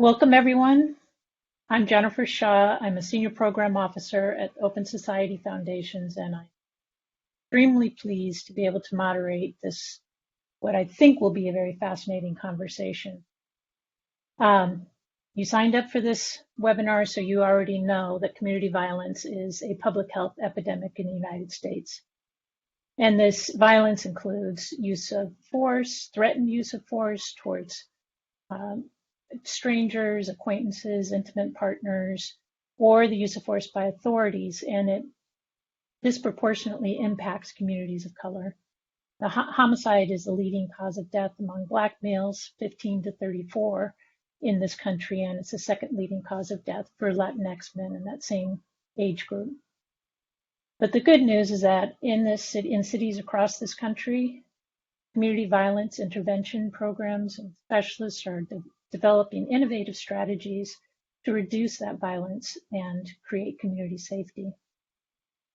Welcome, everyone. I'm Jennifer Shaw. I'm a Senior Program Officer at Open Society Foundations, and I'm extremely pleased to be able to moderate this, what I think will be a very fascinating conversation. You signed up for this webinar, so you already know that community violence is a public health epidemic in the United States. And this violence includes use of force, threatened use of force towards um, strangers, acquaintances, intimate partners, or the use of force by authorities, and it disproportionately impacts communities of color. The homicide is the leading cause of death among Black males, 15 to 34 in this country, and it's the second leading cause of death for Latinx men in that same age group. But the good news is that in cities across this country, community violence intervention programs and specialists are developing innovative strategies to reduce that violence and create community safety.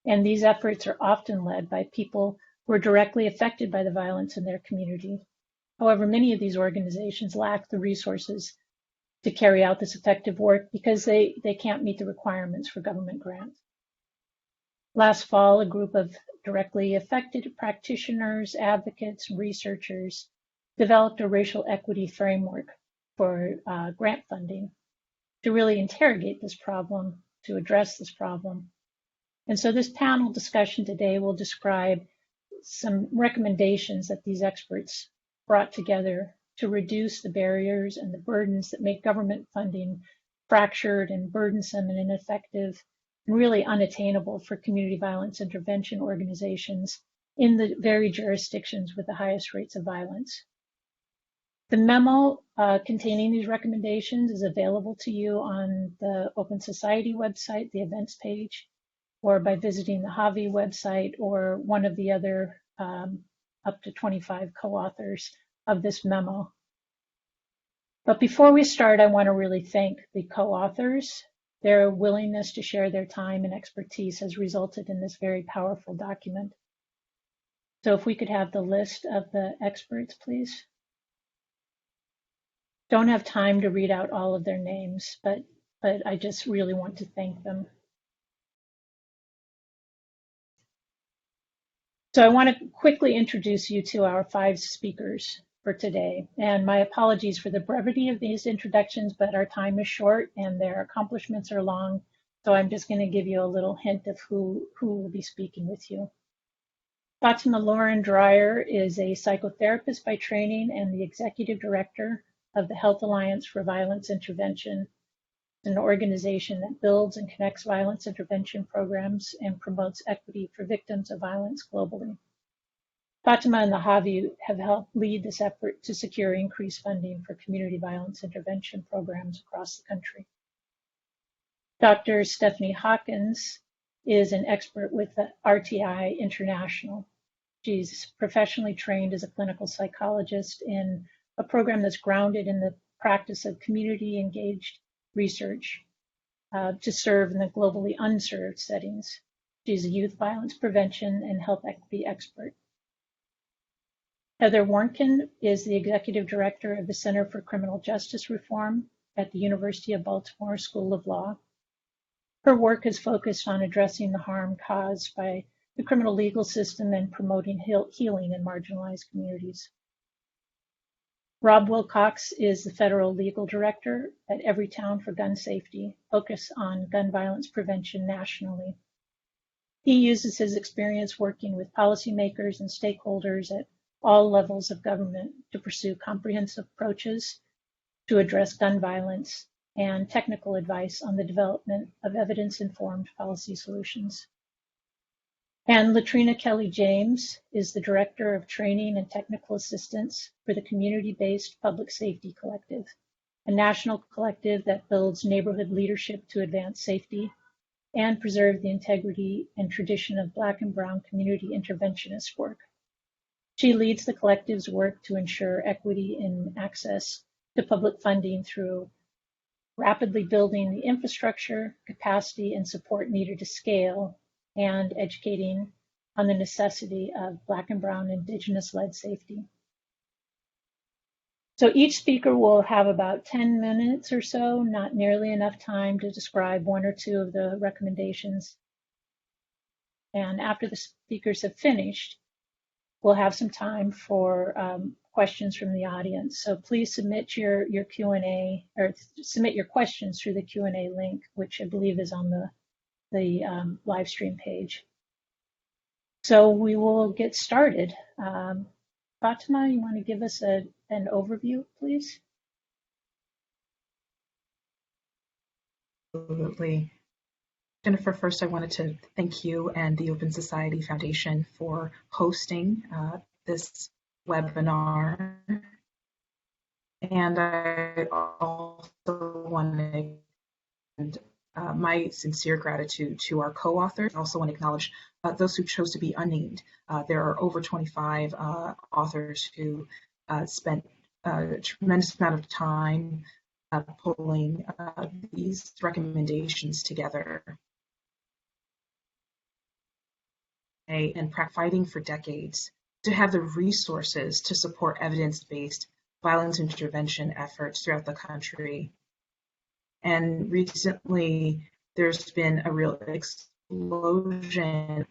And these efforts are often led by people who are directly affected by the violence in their community. However, many of these organizations lack the resources to carry out this effective work because they can't meet the requirements for government grants. Last fall, a group of directly affected practitioners, advocates, researchers developed a racial equity framework for grant funding to really interrogate this problem, to address this problem. And so this panel discussion today will describe some recommendations that these experts brought together to reduce the barriers and the burdens that make government funding fractured and burdensome and ineffective and really unattainable for community violence intervention organizations in the very jurisdictions with the highest rates of violence. The memo containing these recommendations is available to you on the Open Society website, the events page, or by visiting the HAVI website or one of the other up to 25 co-authors of this memo. But before we start, I want to really thank the co-authors. Their willingness to share their time and expertise has resulted in this very powerful document. So if we could have the list of the experts, please. Don't have time to read out all of their names, but I just really want to thank them. So I want to quickly introduce you to our 5 speakers for today. And my apologies for the brevity of these introductions, but our time is short and their accomplishments are long. So I'm just going to give you a little hint of who will be speaking with you. Fatimah Lauren Dreyer is a psychotherapist by training and the executive director of the Health Alliance for Violence Intervention, an organization that builds and connects violence intervention programs and promotes equity for victims of violence globally. Fatimah and the HAVI have helped lead this effort to secure increased funding for community violence intervention programs across the country. Dr. Stephanie Hawkins is an expert with the RTI International. She's professionally trained as a clinical psychologist in a program that's grounded in the practice of community engaged research to serve in the globally unserved settings. She's a youth violence prevention and health equity expert. Heather Warnken is the executive director of the Center for Criminal Justice Reform at the University of Baltimore School of Law. Her work is focused on addressing the harm caused by the criminal legal system and promoting healing in marginalized communities. Rob Wilcox is the federal legal director at Everytown for Gun Safety, focused on gun violence prevention nationally. He uses his experience working with policymakers and stakeholders at all levels of government to pursue comprehensive approaches to address gun violence and technical advice on the development of evidence-informed policy solutions. And Latrina Kelly James is the Director of Training and Technical Assistance for the Community-Based Public Safety Collective, a national collective that builds neighborhood leadership to advance safety and preserve the integrity and tradition of Black and Brown community interventionist work. She leads the collective's work to ensure equity in access to public funding through rapidly building the infrastructure, capacity, and support needed to scale, and educating on the necessity of Black and Brown Indigenous-led safety. So each speaker will have about 10 minutes or so, not nearly enough time to describe one or two of the recommendations. And after the speakers have finished, we'll have some time for questions from the audience. So please submit your Q&A or submit your questions through the Q&A link, which I believe is on the live stream page. So we will get started. Fatimah, you want to give us an overview, please? Absolutely. Jennifer, first I wanted to thank you and the Open Society Foundation for hosting this webinar. And I also want to extend my sincere gratitude to our co-authors. I also want to acknowledge those who chose to be unnamed. There are over 25 authors who spent a tremendous amount of time pulling these recommendations together. And fighting for decades to have the resources to support evidence-based violence intervention efforts throughout the country. And recently, there's been a real explosion.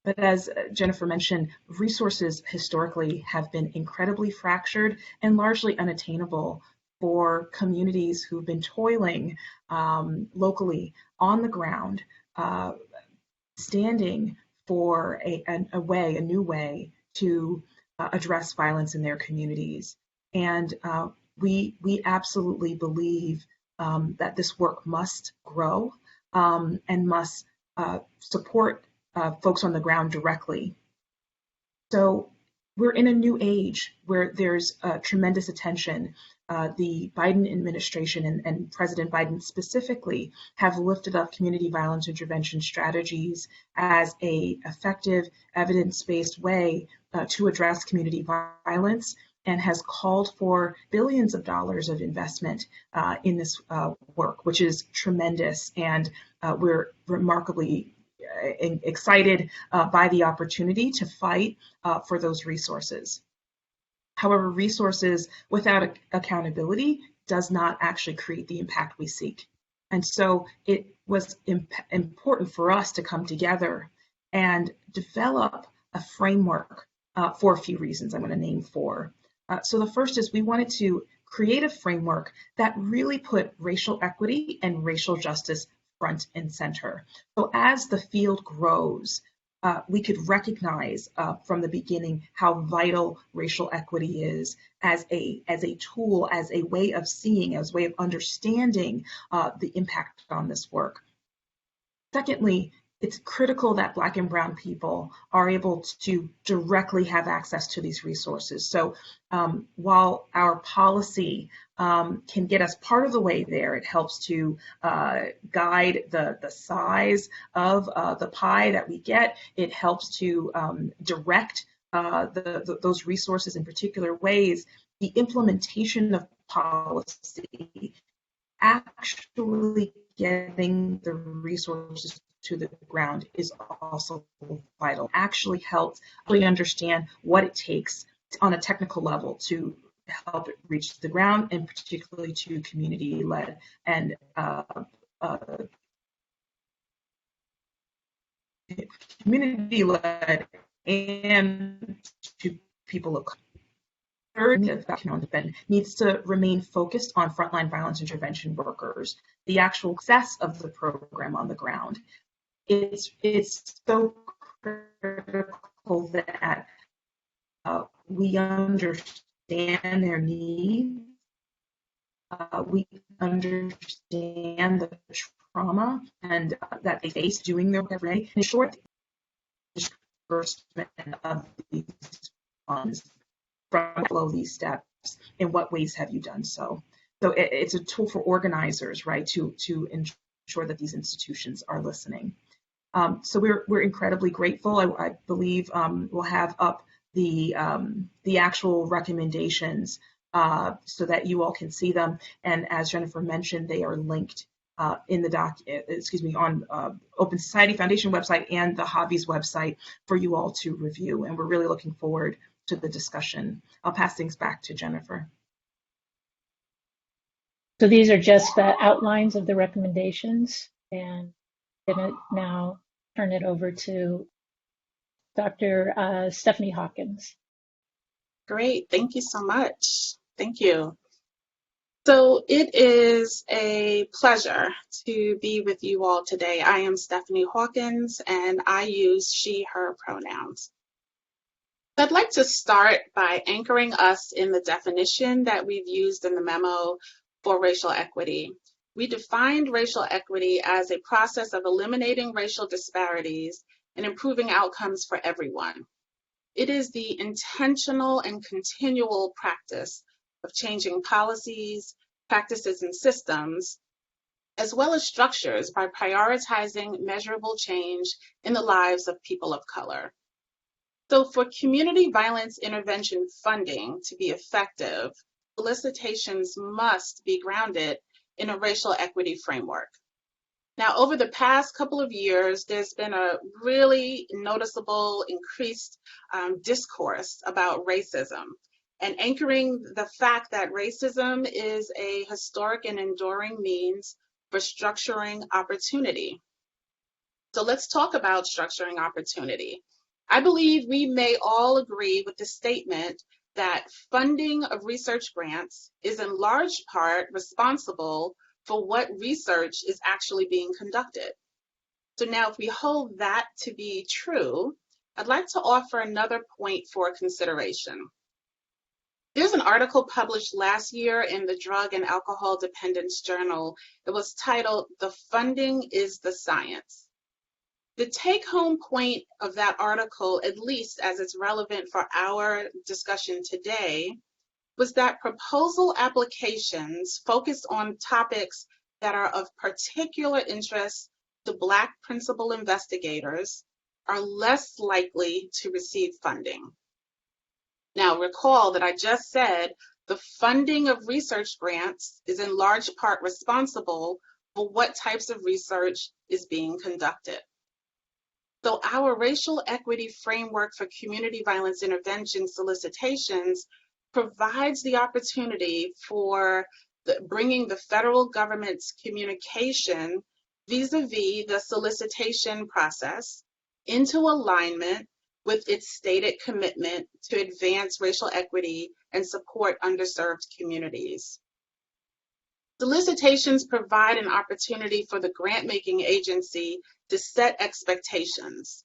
But as Jennifer mentioned, resources historically have been incredibly fractured and largely unattainable for communities who've been toiling locally on the ground, standing for a new way to address violence in their communities. And we absolutely believe that this work must grow and must support folks on the ground directly. So we're in a new age where there's tremendous attention. The Biden administration and President Biden specifically have lifted up community violence intervention strategies as an effective evidence-based way to address community violence, and has called for billions of dollars of investment in this work, which is tremendous. And we're remarkably excited by the opportunity to fight for those resources. However, resources without accountability does not actually create the impact we seek. And so it was important for us to come together and develop a framework for a few reasons. I'm going to name four. So the first is we wanted to create a framework that really put racial equity and racial justice front and center. So as the field grows, we could recognize from the beginning how vital racial equity is as a tool, as a way of seeing, as a way of understanding the impact on this work. Secondly, it's critical that Black and Brown people are able to directly have access to these resources. So while our policy can get us part of the way there, it helps to guide the size of the pie that we get. It helps to direct those resources in particular ways. The implementation of policy, actually getting the resources to the ground, is also vital. Actually helps really understand what it takes on a technical level to help it reach the ground, and particularly to community-led and and to people of color. Third, the needs to remain focused on frontline violence intervention workers, the actual success of the program on the ground. It's so critical that we understand their needs, we understand the trauma and that they face doing their work every day. In short, disbursement of these funds from below these steps. In what ways have you done so? So it's a tool for organizers, right, to ensure that these institutions are listening. So we're incredibly grateful. I believe we'll have up the actual recommendations so that you all can see them. And as Jennifer mentioned, they are linked in the on Open Society Foundation website and the Hobbies website for you all to review. And we're really looking forward to the discussion. I'll pass things back to Jennifer. So these are just the outlines of the recommendations, and I'm going to now turn it over to Dr. Stephanie Hawkins. Great, thank you so much. Thank you. So it is a pleasure to be with you all today. I am Stephanie Hawkins, and I use she, her pronouns. I'd like to start by anchoring us in the definition that we've used in the memo for racial equity. We defined racial equity as a process of eliminating racial disparities and improving outcomes for everyone. It is the intentional and continual practice of changing policies, practices, and systems, as well as structures by prioritizing measurable change in the lives of people of color. So for community violence intervention funding to be effective, solicitations must be grounded in a racial equity framework. Now, over the past couple of years, there's been a really noticeable increased discourse about racism and anchoring the fact that racism is a historic and enduring means for structuring opportunity. So let's talk about structuring opportunity. I believe we may all agree with the statement that funding of research grants is in large part responsible for what research is actually being conducted. So now if we hold that to be true, I'd like to offer another point for consideration. There's an article published last year in the Drug and Alcohol Dependence Journal. It was titled, "The Funding is the Science." The take-home point of that article, at least as it's relevant for our discussion today, was that proposal applications focused on topics that are of particular interest to Black principal investigators are less likely to receive funding. Now, recall that I just said the funding of research grants is in large part responsible for what types of research is being conducted. So our racial equity framework for community violence intervention solicitations provides the opportunity for bringing the federal government's communication vis-a-vis the solicitation process into alignment with its stated commitment to advance racial equity and support underserved communities. Solicitations provide an opportunity for the grant-making agency to set expectations.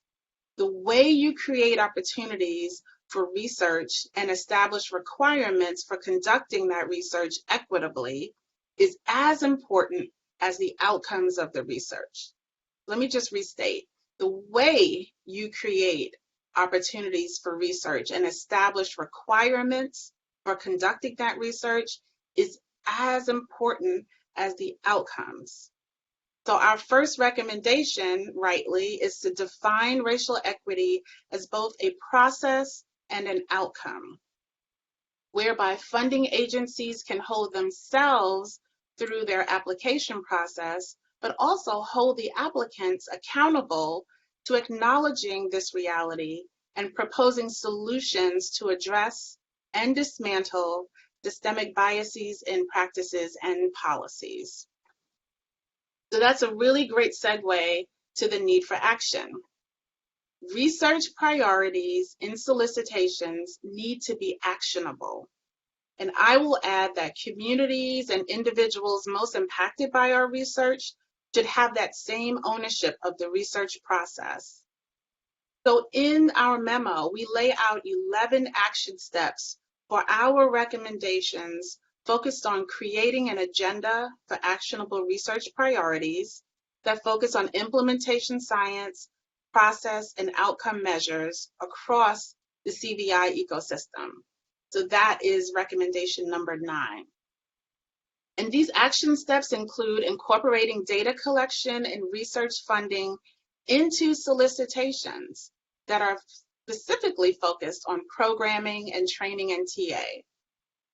The way you create opportunities for research and establish requirements for conducting that research equitably is as important as the outcomes of the research. Let me just restate. The way you create opportunities for research and establish requirements for conducting that research is as important as the outcomes. So our first recommendation, rightly, is to define racial equity as both a process and an outcome, whereby funding agencies can hold themselves through their application process, but also hold the applicants accountable to acknowledging this reality and proposing solutions to address and dismantle systemic biases in practices and policies. So that's a really great segue to the need for action. Research priorities in solicitations need to be actionable. And I will add that communities and individuals most impacted by our research should have that same ownership of the research process. So in our memo, we lay out 11 action steps for our recommendations focused on creating an agenda for actionable research priorities that focus on implementation science, process, and outcome measures across the CVI ecosystem. So that is recommendation number 9. And these action steps include incorporating data collection and research funding into solicitations that are specifically focused on programming and training and TA.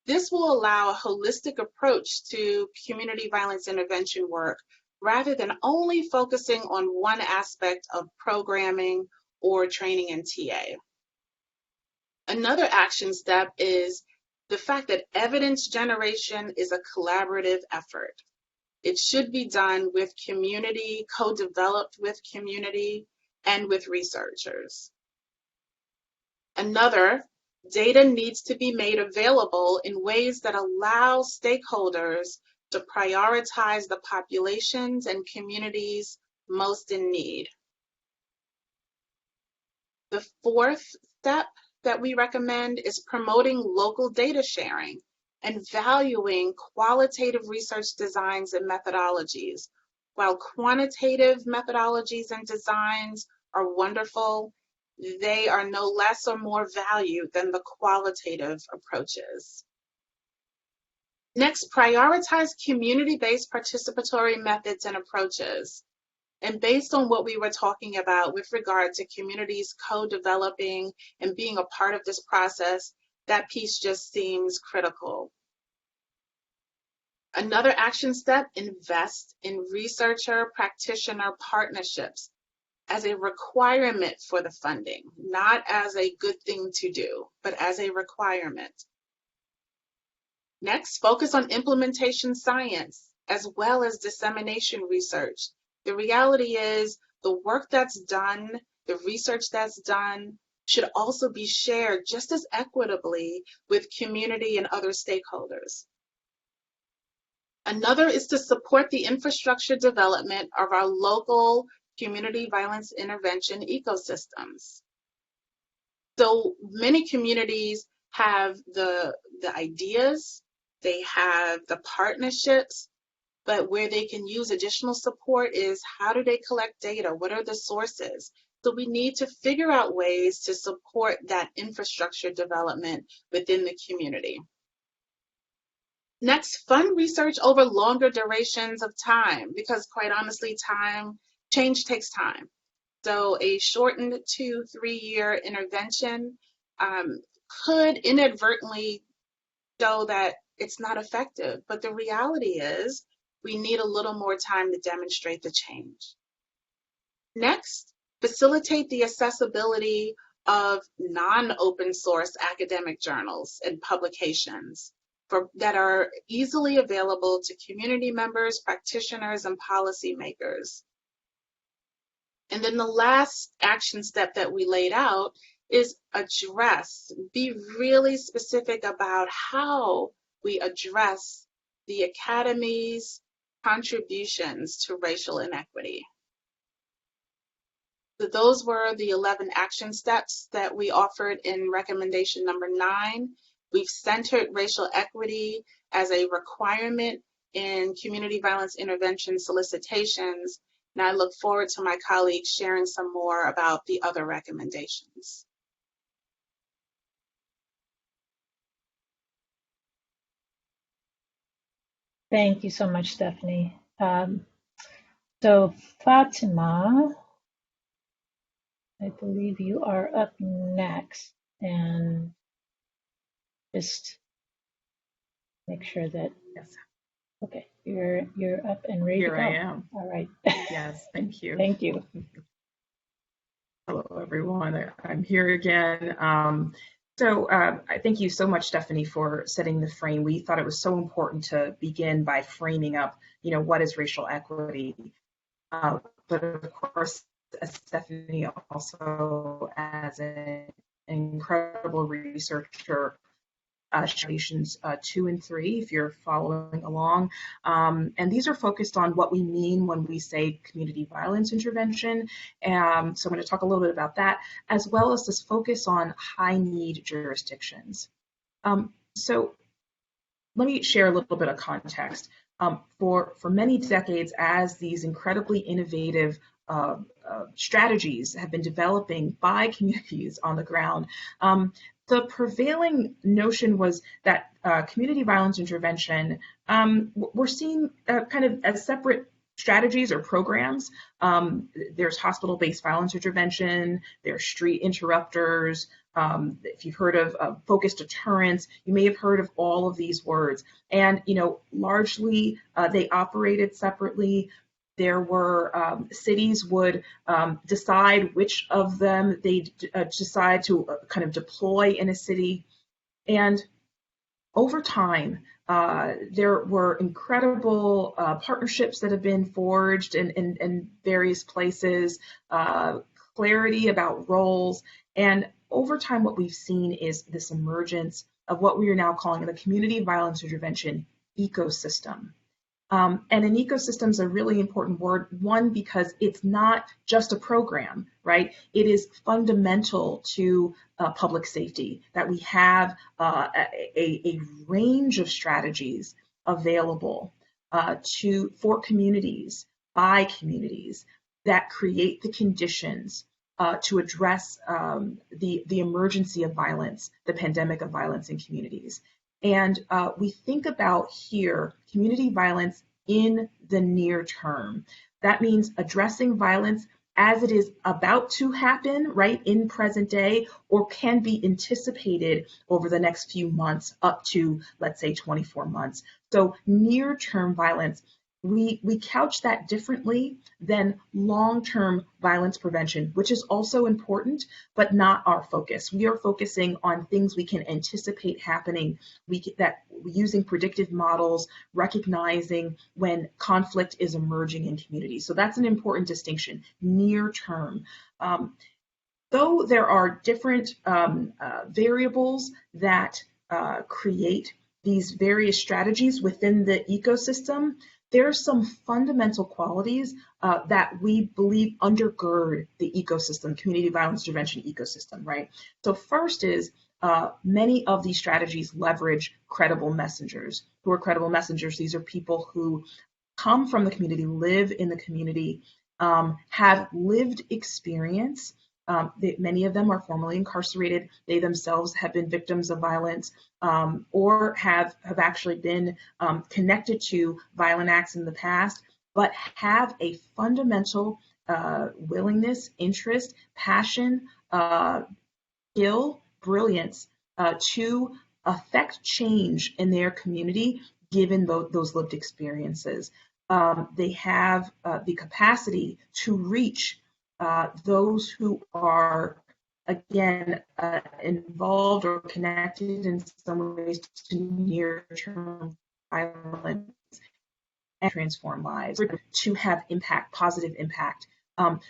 This will allow a holistic approach to community violence intervention work rather than only focusing on one aspect of programming or training and TA. Another action step is the fact that evidence generation is a collaborative effort. It should be done with community, co-developed with community, and with researchers. Another, data needs to be made available in ways that allow stakeholders to prioritize the populations and communities most in need. The fourth step that we recommend is promoting local data sharing and valuing qualitative research designs and methodologies. While quantitative methodologies and designs are wonderful, they are no less or more valued than the qualitative approaches. Next, prioritize community-based participatory methods and approaches. And based on what we were talking about with regard to communities co-developing and being a part of this process, that piece just seems critical. Another action step, invest in researcher practitioner partnerships as a requirement for the funding, not as a good thing to do, but as a requirement. Next, focus on implementation science as well as dissemination research. The reality is the work that's done, the research that's done, should also be shared just as equitably with community and other stakeholders. Another is to support the infrastructure development of our local community violence intervention ecosystems. So many communities have the ideas, they have the partnerships, but where they can use additional support is how do they collect data? What are the sources? So we need to figure out ways to support that infrastructure development within the community. Next, fund research over longer durations of time, because quite honestly, change takes time. So a shortened 2-3 year intervention could inadvertently show that it's not effective, but the reality is we need a little more time to demonstrate the change. Next, facilitate the accessibility of non-open source academic journals and publications that are easily available to community members, practitioners, and policymakers. And then the last action step that we laid out is be really specific about how we address the Academy's contributions to racial inequity. So those were the 11 action steps that we offered in recommendation number 9. We've centered racial equity as a requirement in community violence intervention solicitations, and I look forward to my colleagues sharing some more about the other recommendations. Thank you so much, Stephanie. So Fatimah, I believe you are up next, and just make sure that, Yes. Okay, you're up and ready Here to go. I am. All right. Yes, thank you. Thank you. Hello, everyone. I'm here again. I thank you so much, Stephanie, for setting the frame. We thought it was so important to begin by framing up, what is racial equity? But of course, Stephanie also, as an incredible researcher, stations 2 and 3, if you're following along. And these are focused on what we mean when we say community violence intervention. So I'm going to talk a little bit about that, as well as this focus on high need jurisdictions. So let me share a little bit of context. For many decades, as these incredibly innovative strategies have been developing by communities on the ground, the prevailing notion was that community violence intervention were seen kind of as separate strategies or programs. There's hospital-based violence intervention, there's street interrupters. If you've heard of focused deterrence, you may have heard of all of these words. And largely they operated separately. There were cities would decide which of them they decide to kind of deploy in a city. And over time, there were incredible partnerships that have been forged in various places, clarity about roles. And over time, what we've seen is this emergence of what we are now calling the community violence intervention ecosystem. And an ecosystem is a really important word, one, because it's not just a program, right? It is fundamental to public safety that we have a range of strategies available for communities, by communities, that create the conditions to address the emergency of violence, the pandemic of violence in communities. And we think about here community violence in the near term. That means addressing violence as it is about to happen, right, in present day, or can be anticipated over the next few months up to, let's say, 24 months. So near-term violence, we couch that differently than long-term violence prevention, which is also important, but not our focus. We are focusing on things we can anticipate happening, using predictive models, recognizing when conflict is emerging in communities. So that's an important distinction, near-term. Though there are different variables that create these various strategies within the ecosystem, there are some fundamental qualities that we believe undergird the ecosystem, community violence intervention ecosystem, right? So first is many of these strategies leverage credible messengers. Who are credible messengers? These are people who come from the community, live in the community, have lived experience. Many of them are formerly incarcerated. They themselves have been victims of violence or have actually been connected to violent acts in the past, but have a fundamental willingness, interest, passion, skill, brilliance to affect change in their community given those lived experiences. They have the capacity to reach those who are, again, involved or connected in some ways to near-term violence and transform lives, to have impact, positive impact.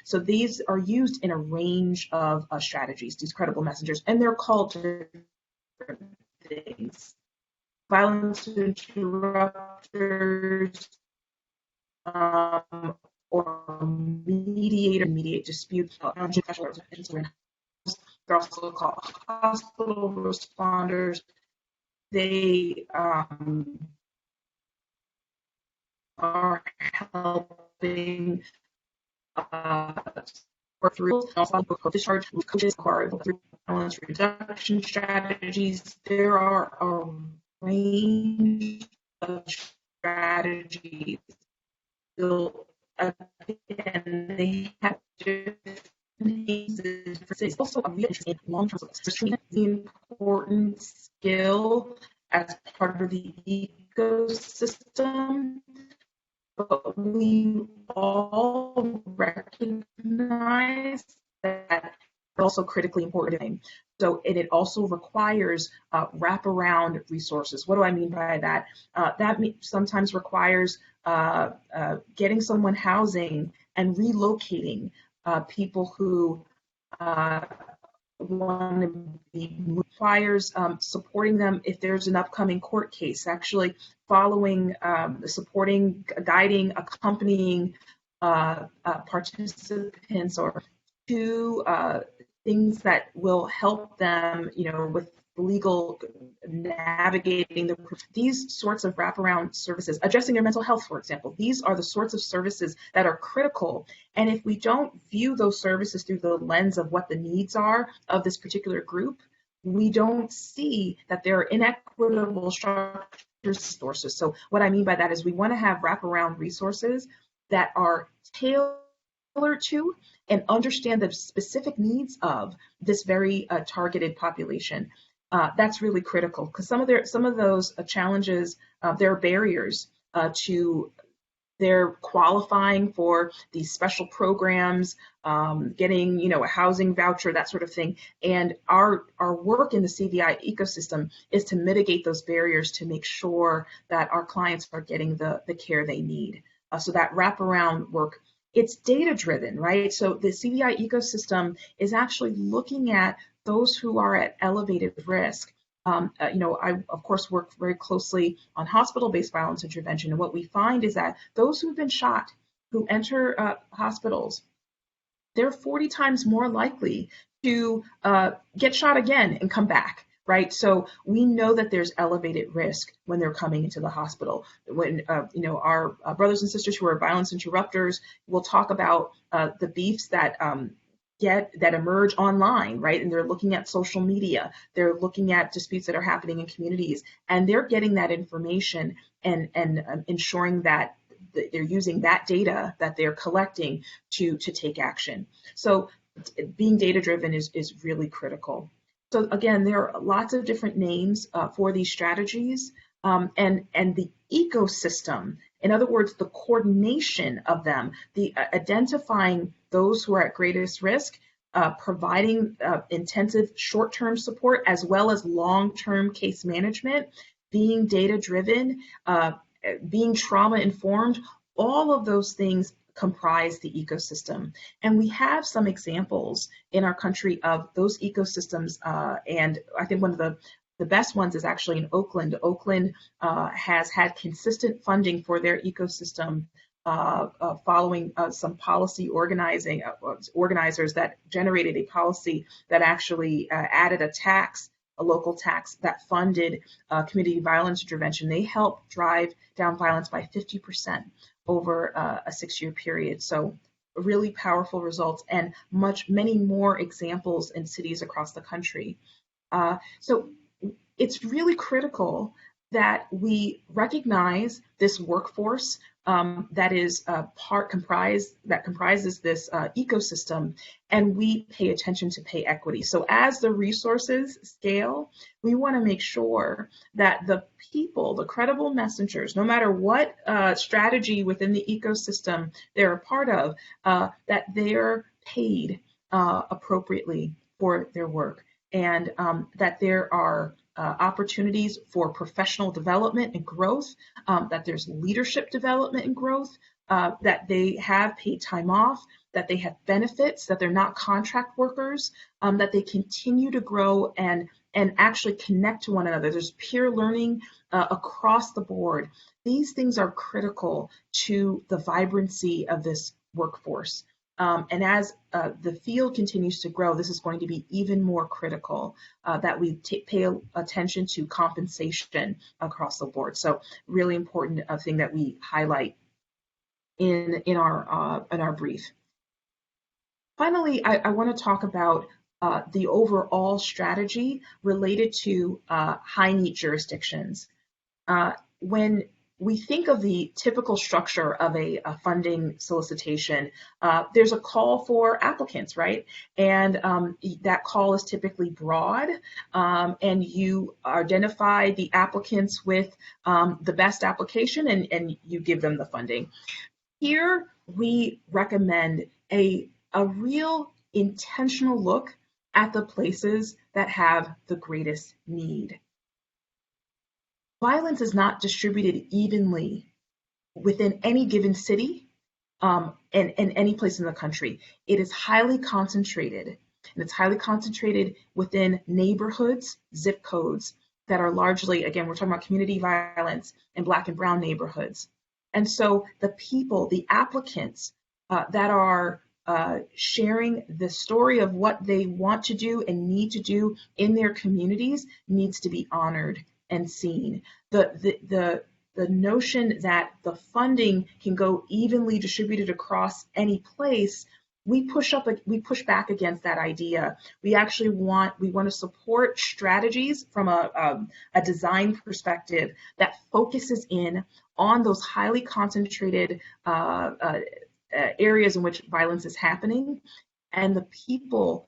So these are used in a range of strategies, these credible messengers, and they're called different things. Violence interrupters, or mediate disputes. They're also called hospital responders. They are helping work through discharge coaches or violence reduction strategies. There are a range of strategies. Again, they have different needs. It's also a really interesting long-term treatment, the important skill as part of the ecosystem. But we all recognize that it's also critically important. So, and it also requires wraparound resources. What do I mean by that? That sometimes requires getting someone housing and relocating people who want to be, requires supporting them if there's an upcoming court case, actually following, supporting, guiding, accompanying participants or to things that will help them, with legal navigating these sorts of wraparound services, addressing their mental health, for example. These are the sorts of services that are critical. And if we don't view those services through the lens of what the needs are of this particular group, we don't see that there are inequitable structures sources. So what I mean by that is we want to have wraparound resources that are tailored to and understand the specific needs of this very targeted population. That's really critical because some of those challenges, there are barriers to they're qualifying for these special programs, getting, a housing voucher, that sort of thing. And our work in the CVI ecosystem is to mitigate those barriers to make sure that our clients are getting the care they need. So that wraparound work, it's data driven, right? So the CVI ecosystem is actually looking at those who are at elevated risk. I, of course, work very closely on hospital-based violence intervention. And what we find is that those who've been shot, who enter hospitals, they're 40 times more likely to get shot again and come back, right? So we know that there's elevated risk when they're coming into the hospital. When, our brothers and sisters who are violence interrupters will talk about the beefs that emerge online, right? And they're looking at social media, they're looking at disputes that are happening in communities, and they're getting that information and ensuring that they're using that data that they're collecting to take action. So being data driven is really critical. So again, there are lots of different names for these strategies, and the ecosystem, in other words, the coordination of them, the identifying those who are at greatest risk, providing intensive short-term support as well as long-term case management, being data-driven, being trauma-informed, all of those things comprise the ecosystem. And we have some examples in our country of those ecosystems, and I think one of the best ones is actually in Oakland. Oakland has had consistent funding for their ecosystem following some policy organizers that generated a policy that actually added a local tax that funded community violence intervention. They helped drive down violence by 50% over a 6-year period. So really powerful results, and many more examples in cities across the country. So it's really critical that we recognize this workforce that is comprises this ecosystem, and we pay attention to pay equity. So as the resources scale, we want to make sure that the people, the credible messengers, no matter what strategy within the ecosystem they're a part of, that they're paid appropriately for their work, and that there are opportunities for professional development and growth, that there's leadership development and growth, that they have paid time off, that they have benefits, that they're not contract workers, that they continue to grow and actually connect to one another. There's peer learning across the board. These things are critical to the vibrancy of this workforce. And as the field continues to grow, this is going to be even more critical that we pay attention to compensation across the board. So really important thing that we highlight in our brief. Finally, I want to talk about the overall strategy related to high need jurisdictions. When we think of the typical structure of a funding solicitation, there's a call for applicants, right? And that call is typically broad, and you identify the applicants with the best application, and you give them the funding. Here, we recommend a real intentional look at the places that have the greatest need. Violence is not distributed evenly within any given city and any place in the country. It is highly concentrated, and it's highly concentrated within neighborhoods, zip codes that are largely, again, we're talking about community violence in Black and brown neighborhoods. And so the people, the applicants that are sharing the story of what they want to do and need to do in their communities needs to be honored and seen. The notion that the funding can go evenly distributed across any place, we push back against that idea. We actually want to support strategies from a design perspective that focuses in on those highly concentrated areas in which violence is happening, and the people,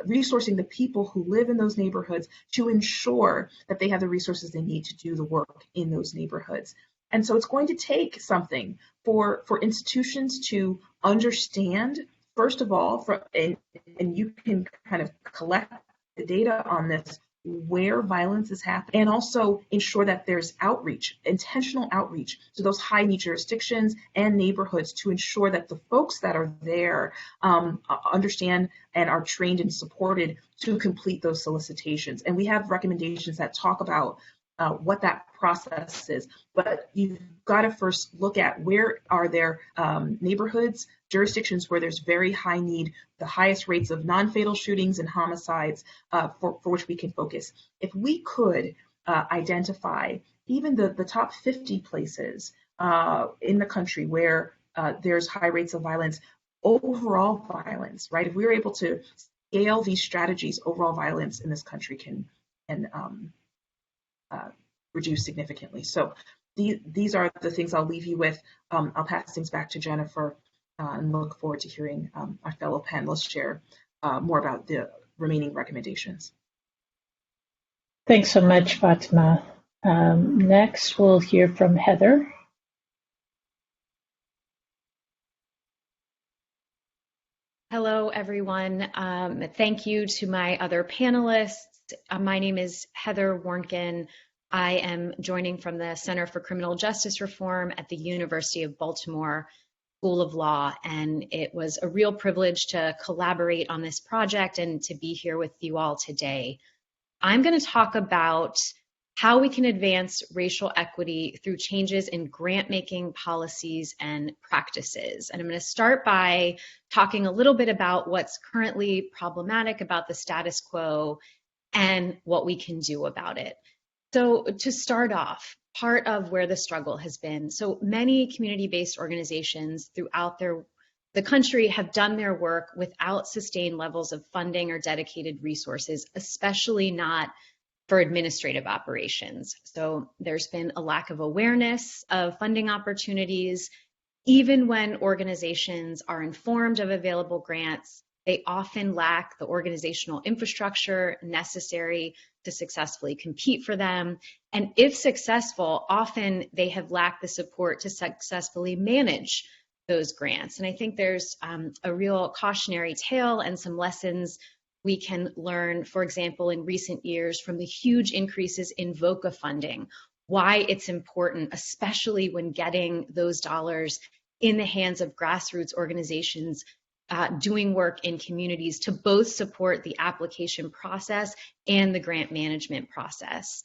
resourcing the people who live in those neighborhoods to ensure that they have the resources they need to do the work in those neighborhoods. And so it's going to take something for institutions to understand, first of all, and you can kind of collect the data on this, where violence is happening, and also ensure that there's outreach, intentional outreach to those high need jurisdictions and neighborhoods to ensure that the folks that are there understand and are trained and supported to complete those solicitations. And we have recommendations that talk about what that process is, but you've got to first look at where are there neighborhoods, jurisdictions where there's very high need, the highest rates of non-fatal shootings and homicides for which we can focus. If we could identify even the top 50 places in the country where there's high rates of violence, overall violence, right? If we were able to scale these strategies, overall violence in this country can reduce significantly. So these are the things I'll leave you with. I'll pass things back to Jennifer and look forward to hearing our fellow panelists share more about the remaining recommendations. Thanks so much, Fatimah. Next, we'll hear from Heather. Hello, everyone. Thank you to my other panelists. My name is Heather Warnken. I am joining from the Center for Criminal Justice Reform at the University of Baltimore School of Law, and it was a real privilege to collaborate on this project and to be here with you all today. I'm going to talk about how we can advance racial equity through changes in grant-making policies and practices. And I'm going to start by talking a little bit about what's currently problematic about the status quo and what we can do about it. So to start off, part of where the struggle has been, so many community-based organizations throughout the country have done their work without sustained levels of funding or dedicated resources, especially not for administrative operations. So there's been a lack of awareness of funding opportunities. Even when organizations are informed of available grants, they often lack the organizational infrastructure necessary to successfully compete for them. And if successful, often they have lacked the support to successfully manage those grants. And I think there's a real cautionary tale and some lessons we can learn, for example, in recent years from the huge increases in VOCA funding, why it's important, especially when getting those dollars in the hands of grassroots organizations doing work in communities to both support the application process and the grant management process.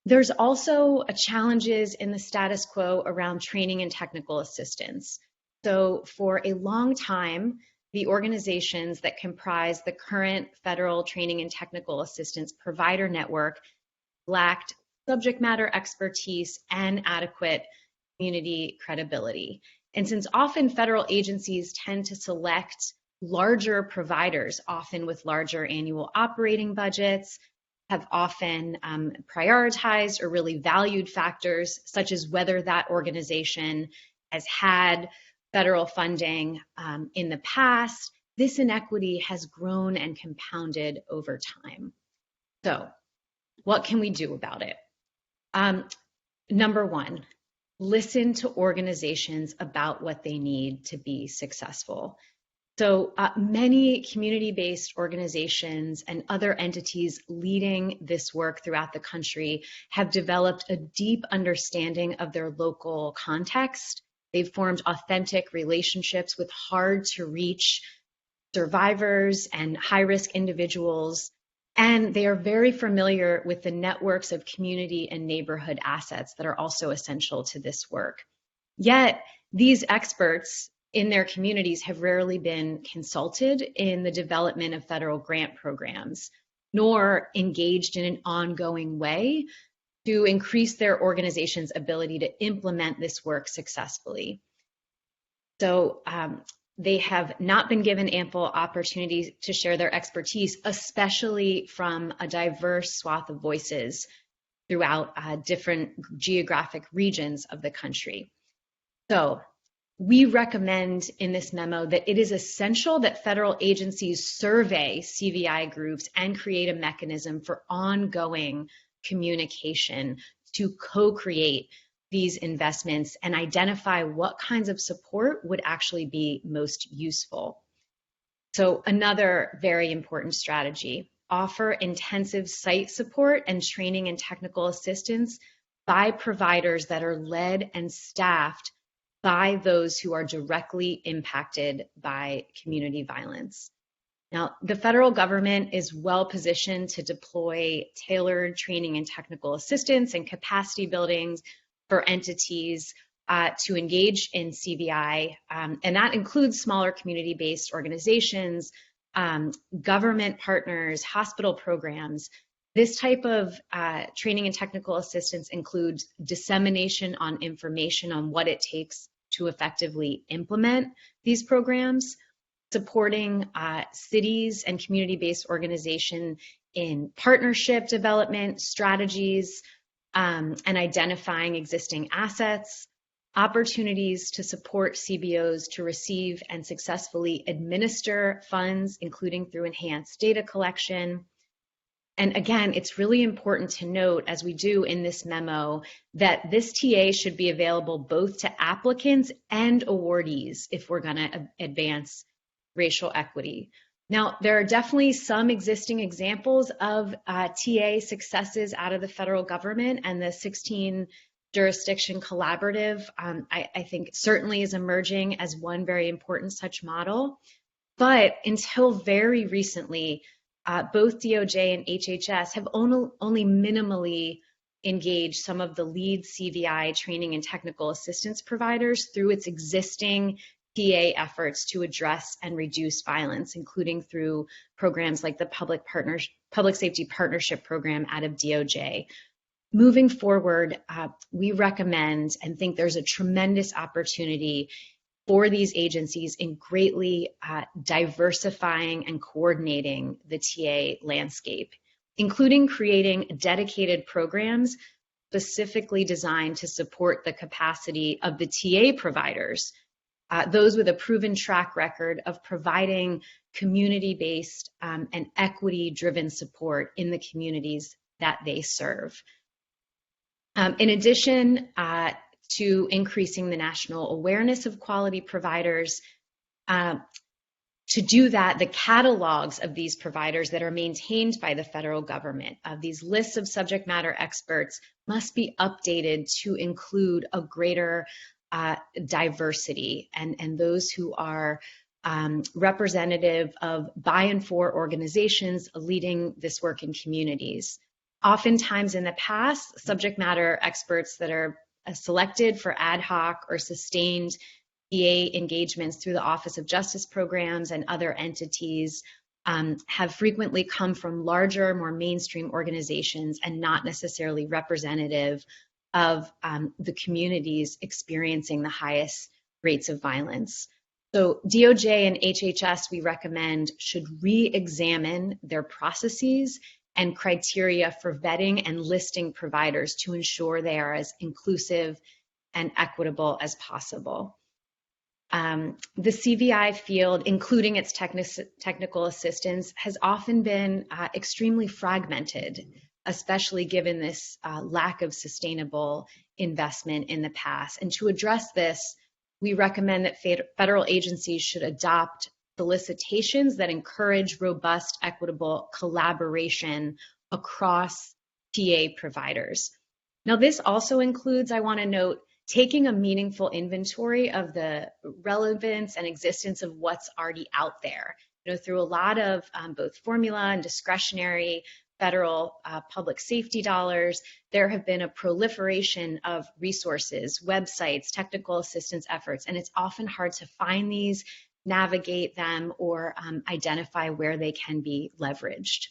There's also challenges in the status quo around training and technical assistance. So for a long time, the organizations that comprise the current federal training and technical assistance provider network lacked subject matter expertise and adequate community credibility. And since often federal agencies tend to select larger providers, often with larger annual operating budgets, have often prioritized or really valued factors such as whether that organization has had federal funding in the past, this inequity has grown and compounded over time. So what can we do about it? Number one, listen to organizations about what they need to be successful. So many community-based organizations and other entities leading this work throughout the country have developed a deep understanding of their local context. They've formed authentic relationships with hard-to-reach survivors and high-risk individuals, and they are very familiar with the networks of community and neighborhood assets that are also essential to this work. Yet, these experts in their communities have rarely been consulted in the development of federal grant programs, nor engaged in an ongoing way to increase their organization's ability to implement this work successfully. So they have not been given ample opportunities to share their expertise, especially from a diverse swath of voices throughout different geographic regions of the country. So we recommend in this memo that it is essential that federal agencies survey CVI groups and create a mechanism for ongoing communication to co-create these investments and identify what kinds of support would actually be most useful. So another very important strategy, offer intensive site support and training and technical assistance by providers that are led and staffed by those who are directly impacted by community violence. Now, the federal government is well positioned to deploy tailored training and technical assistance and capacity buildings for entities to engage in CVI, and that includes smaller community-based organizations, government partners, hospital programs. This type of training and technical assistance includes dissemination on information on what it takes to effectively implement these programs, supporting cities and community-based organizations in partnership development strategies, and identifying existing assets, opportunities to support CBOs to receive and successfully administer funds, including through enhanced data collection. And again, it's really important to note, as we do in this memo, that this TA should be available both to applicants and awardees if we're going to advance racial equity. Now, there are definitely some existing examples of TA successes out of the federal government, and the 16 jurisdiction collaborative, I think certainly is emerging as one very important such model. But until very recently, both DOJ and HHS have only minimally engaged some of the lead CVI training and technical assistance providers through its existing PA efforts to address and reduce violence, including through programs like the Public Safety Partnership Program out of DOJ. Moving forward, we recommend and think there's a tremendous opportunity for these agencies in greatly diversifying and coordinating the TA landscape, including creating dedicated programs specifically designed to support the capacity of the TA providers, those with a proven track record of providing community-based and equity-driven support in the communities that they serve. In addition to increasing the national awareness of quality providers, to do that, the catalogs of these providers that are maintained by the federal government, these lists of subject matter experts, must be updated to include a greater diversity and those who are representative of by and for organizations leading this work in communities. Oftentimes in the past, subject matter experts that are selected for ad hoc or sustained PA engagements through the Office of Justice Programs and other entities have frequently come from larger, more mainstream organizations and not necessarily representative of the communities experiencing the highest rates of violence. So DOJ and HHS, we recommend, should re-examine their processes and criteria for vetting and listing providers to ensure they are as inclusive and equitable as possible. The CVI field, including its technical assistance, has often been extremely fragmented, especially given this lack of sustainable investment in the past. And to address this, we recommend that federal agencies should adopt solicitations that encourage robust, equitable collaboration across TA providers. Now, this also includes, I want to note, taking a meaningful inventory of the relevance and existence of what's already out there. Through a lot of both formula and discretionary federal public safety dollars, there have been a proliferation of resources, websites, technical assistance efforts, and it's often hard to find these, navigate them, or identify where they can be leveraged.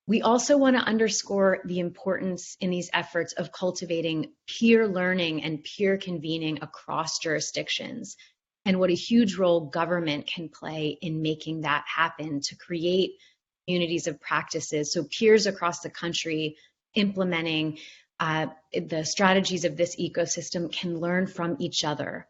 We also want to underscore the importance in these efforts of cultivating peer learning and peer convening across jurisdictions, and what a huge role government can play in making that happen to create communities of practices so peers across the country implementing the strategies of this ecosystem can learn from each other.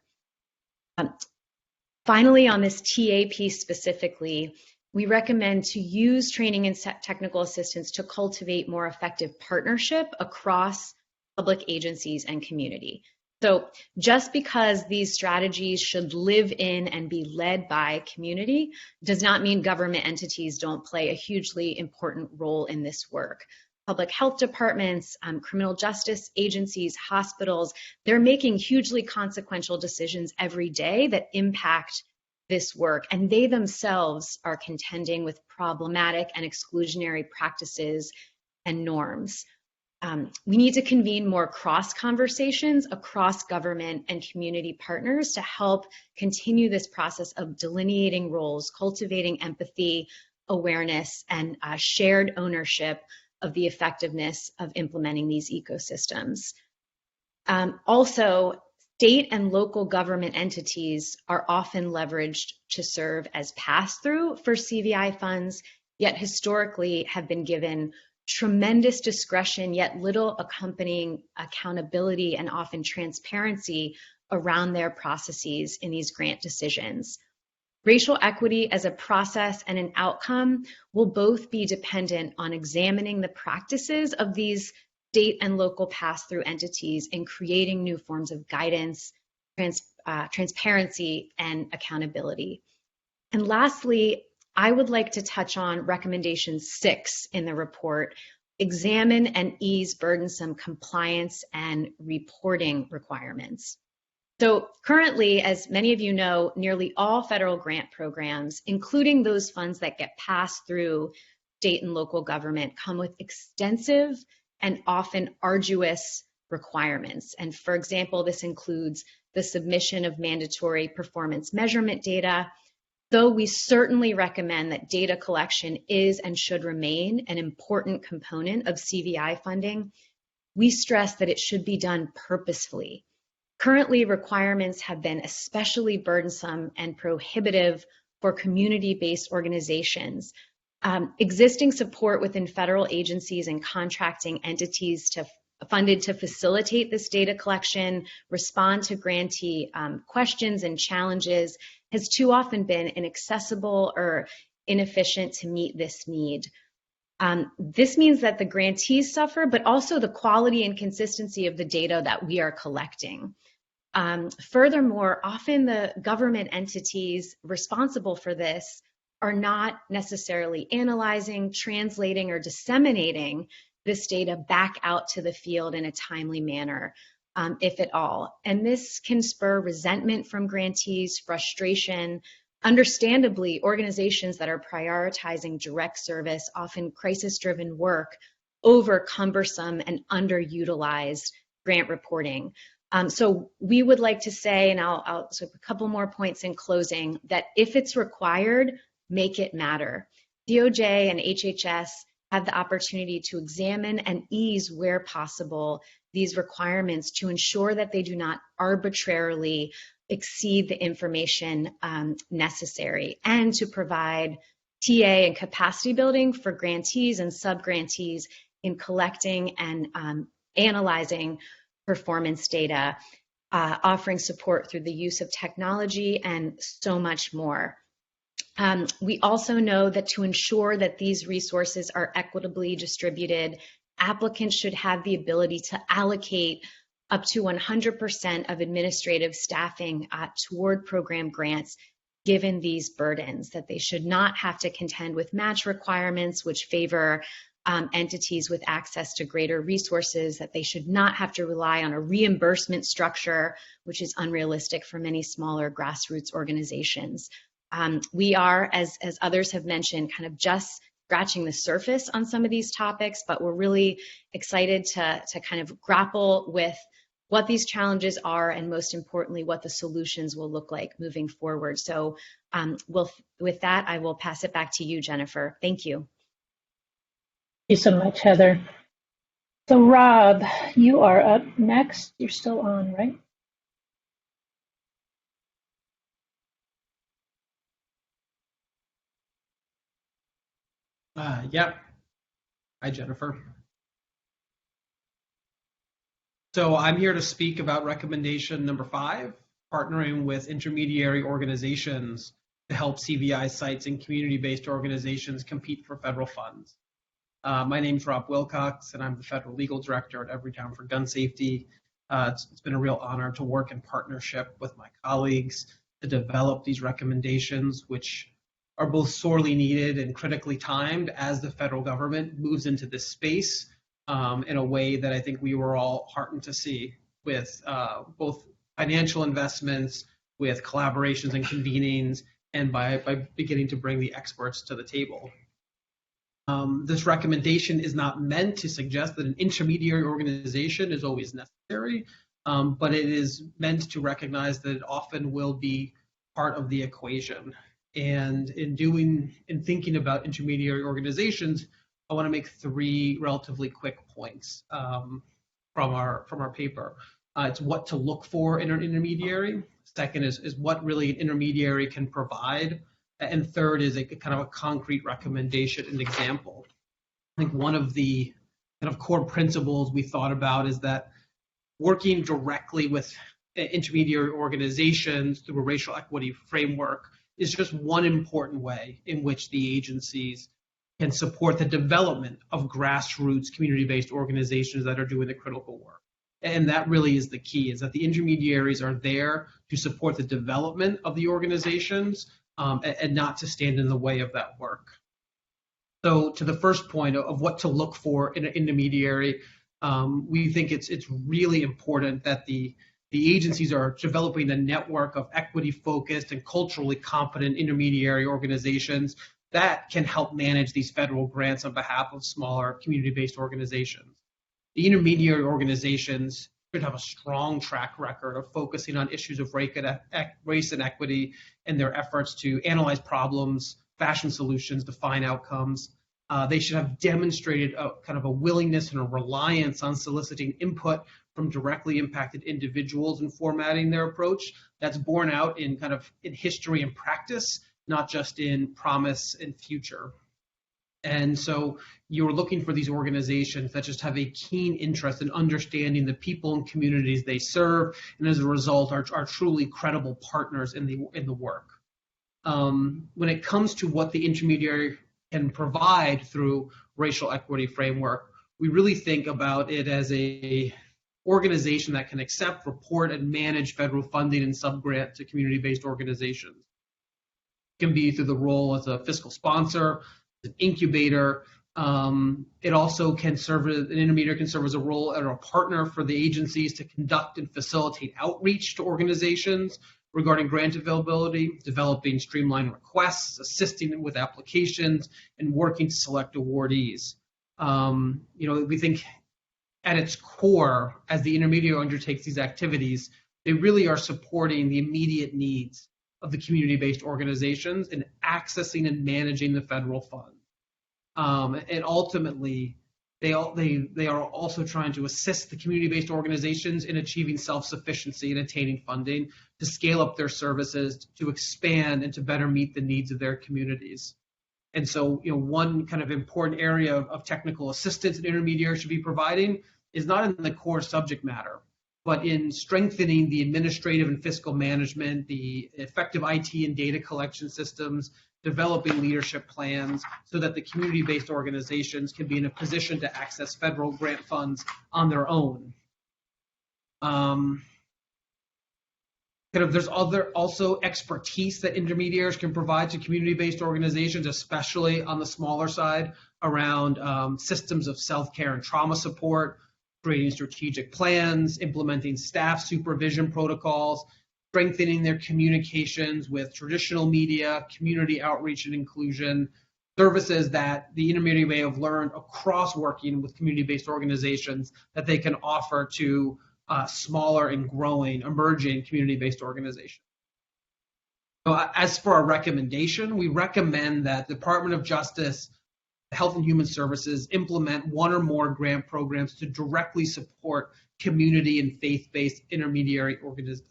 Finally, on this TA piece specifically, we recommend to use training and technical assistance to cultivate more effective partnership across public agencies, and community. So just because these strategies should live in and be led by community does not mean government entities don't play a hugely important role in this work. Public health departments, criminal justice agencies, hospitals, they're making hugely consequential decisions every day that impact this work, and they themselves are contending with problematic and exclusionary practices and norms. We need to convene more cross conversations across government and community partners to help continue this process of delineating roles, cultivating empathy, awareness, and shared ownership of the effectiveness of implementing these ecosystems. Also, state and local government entities are often leveraged to serve as pass-through for CVI funds, yet historically have been given tremendous discretion, yet little accompanying accountability and often transparency around their processes in these grant decisions. Racial equity as a process and an outcome will both be dependent on examining the practices of these state and local pass-through entities in creating new forms of guidance, transparency, and accountability. And lastly, I would like to touch on recommendation 6 in the report, examine and ease burdensome compliance and reporting requirements. So currently, as many of you know, nearly all federal grant programs, including those funds that get passed through state and local government, come with extensive and often arduous requirements. And for example, this includes the submission of mandatory performance measurement data. Though we certainly recommend that data collection is and should remain an important component of CVI funding, we stress that it should be done purposefully. Currently, requirements have been especially burdensome and prohibitive for community-based organizations. Existing support within federal agencies and contracting entities funded to facilitate this data collection, respond to grantee questions and challenges, has too often been inaccessible or inefficient to meet this need. This means that the grantees suffer, but also the quality and consistency of the data that we are collecting. Furthermore, often the government entities responsible for this are not necessarily analyzing, translating, or disseminating this data back out to the field in a timely manner, if at all. And this can spur resentment from grantees, frustration. Understandably, organizations that are prioritizing direct service, often crisis-driven work, over cumbersome and underutilized grant reporting. So we would like to say, and I'll so a couple more points in closing, that if it's required, make it matter. DOJ and HHS have the opportunity to examine and ease where possible these requirements to ensure that they do not arbitrarily exceed the information necessary, and to provide TA and capacity building for grantees and sub-grantees in collecting and analyzing performance data, offering support through the use of technology, and so much more. We also know that to ensure that these resources are equitably distributed, applicants should have the ability to allocate up to 100% of administrative staffing toward program grants, given these burdens, that they should not have to contend with match requirements, which favor entities with access to greater resources, that they should not have to rely on a reimbursement structure, which is unrealistic for many smaller grassroots organizations. We are, as others have mentioned, kind of just scratching the surface on some of these topics, but we're really excited to kind of grapple with what these challenges are, and most importantly, what the solutions will look like moving forward. So with that, I will pass it back to you, Jennifer. Thank you. Thank you so much, Heather. So Rob, you are up next. You're still on, right? Yep. Hi, Jennifer. So I'm here to speak about recommendation number 5, partnering with intermediary organizations to help CVI sites and community-based organizations compete for federal funds. My name's Rob Wilcox, and I'm the Federal Legal Director at Everytown for Gun Safety. It's been a real honor to work in partnership with my colleagues to develop these recommendations, which are both sorely needed and critically timed as the federal government moves into this space in a way that I think we were all heartened to see, with both financial investments, with collaborations and convenings, and by beginning to bring the experts to the table. This recommendation is not meant to suggest that an intermediary organization is always necessary, but it is meant to recognize that it often will be part of the equation. And in thinking about intermediary organizations, I want to make three relatively quick points from our paper. It's what to look for in an intermediary. Second is what really an intermediary can provide. And third is a kind of a concrete recommendation and example. I think one of the kind of core principles we thought about is that working directly with intermediary organizations through a racial equity framework is just one important way in which the agencies can support the development of grassroots community-based organizations that are doing the critical work. And that really is the key, is that the intermediaries are there to support the development of the organizations and not to stand in the way of that work. So to the first point of what to look for in an intermediary, we think it's really important that the agencies are developing a network of equity-focused and culturally competent intermediary organizations that can help manage these federal grants on behalf of smaller community-based organizations. The intermediary organizations should have a strong track record of focusing on issues of race and equity in their efforts to analyze problems, fashion solutions, define outcomes. They should have demonstrated a kind of a willingness and a reliance on soliciting input from directly impacted individuals in formatting their approach. That's borne out in history and practice, not just in promise and future. And so you're looking for these organizations that just have a keen interest in understanding the people and communities they serve, and as a result are truly credible partners in the work. When it comes to what the intermediary can provide through racial equity framework, we really think about it as a organization that can accept, report, and manage federal funding and subgrant to community-based organizations. It can be through the role as a fiscal sponsor, an incubator. It also can serve as an intermediary, can serve as a role and a partner for the agencies to conduct and facilitate outreach to organizations regarding grant availability, developing streamlined requests, assisting them with applications, and working to select awardees. We think at its core, as the intermediary undertakes these activities, they really are supporting the immediate needs of the community-based organizations in accessing and managing the federal funds. And ultimately, they are also trying to assist the community-based organizations in achieving self-sufficiency and attaining funding to scale up their services, to expand, and to better meet the needs of their communities. And so, one kind of important area of technical assistance an intermediary should be providing is not in the core subject matter, but in strengthening the administrative and fiscal management, the effective IT and data collection systems, developing leadership plans so that the community-based organizations can be in a position to access federal grant funds on their own. There's also expertise that intermediaries can provide to community-based organizations, especially on the smaller side, around systems of self-care and trauma support, creating strategic plans, implementing staff supervision protocols, strengthening their communications with traditional media, community outreach and inclusion, services that the intermediary may have learned across working with community-based organizations that they can offer to smaller and growing, emerging community-based organizations. So as for our recommendation, we recommend that the Department of Justice, Health and Human Services implement one or more grant programs to directly support community and faith-based intermediary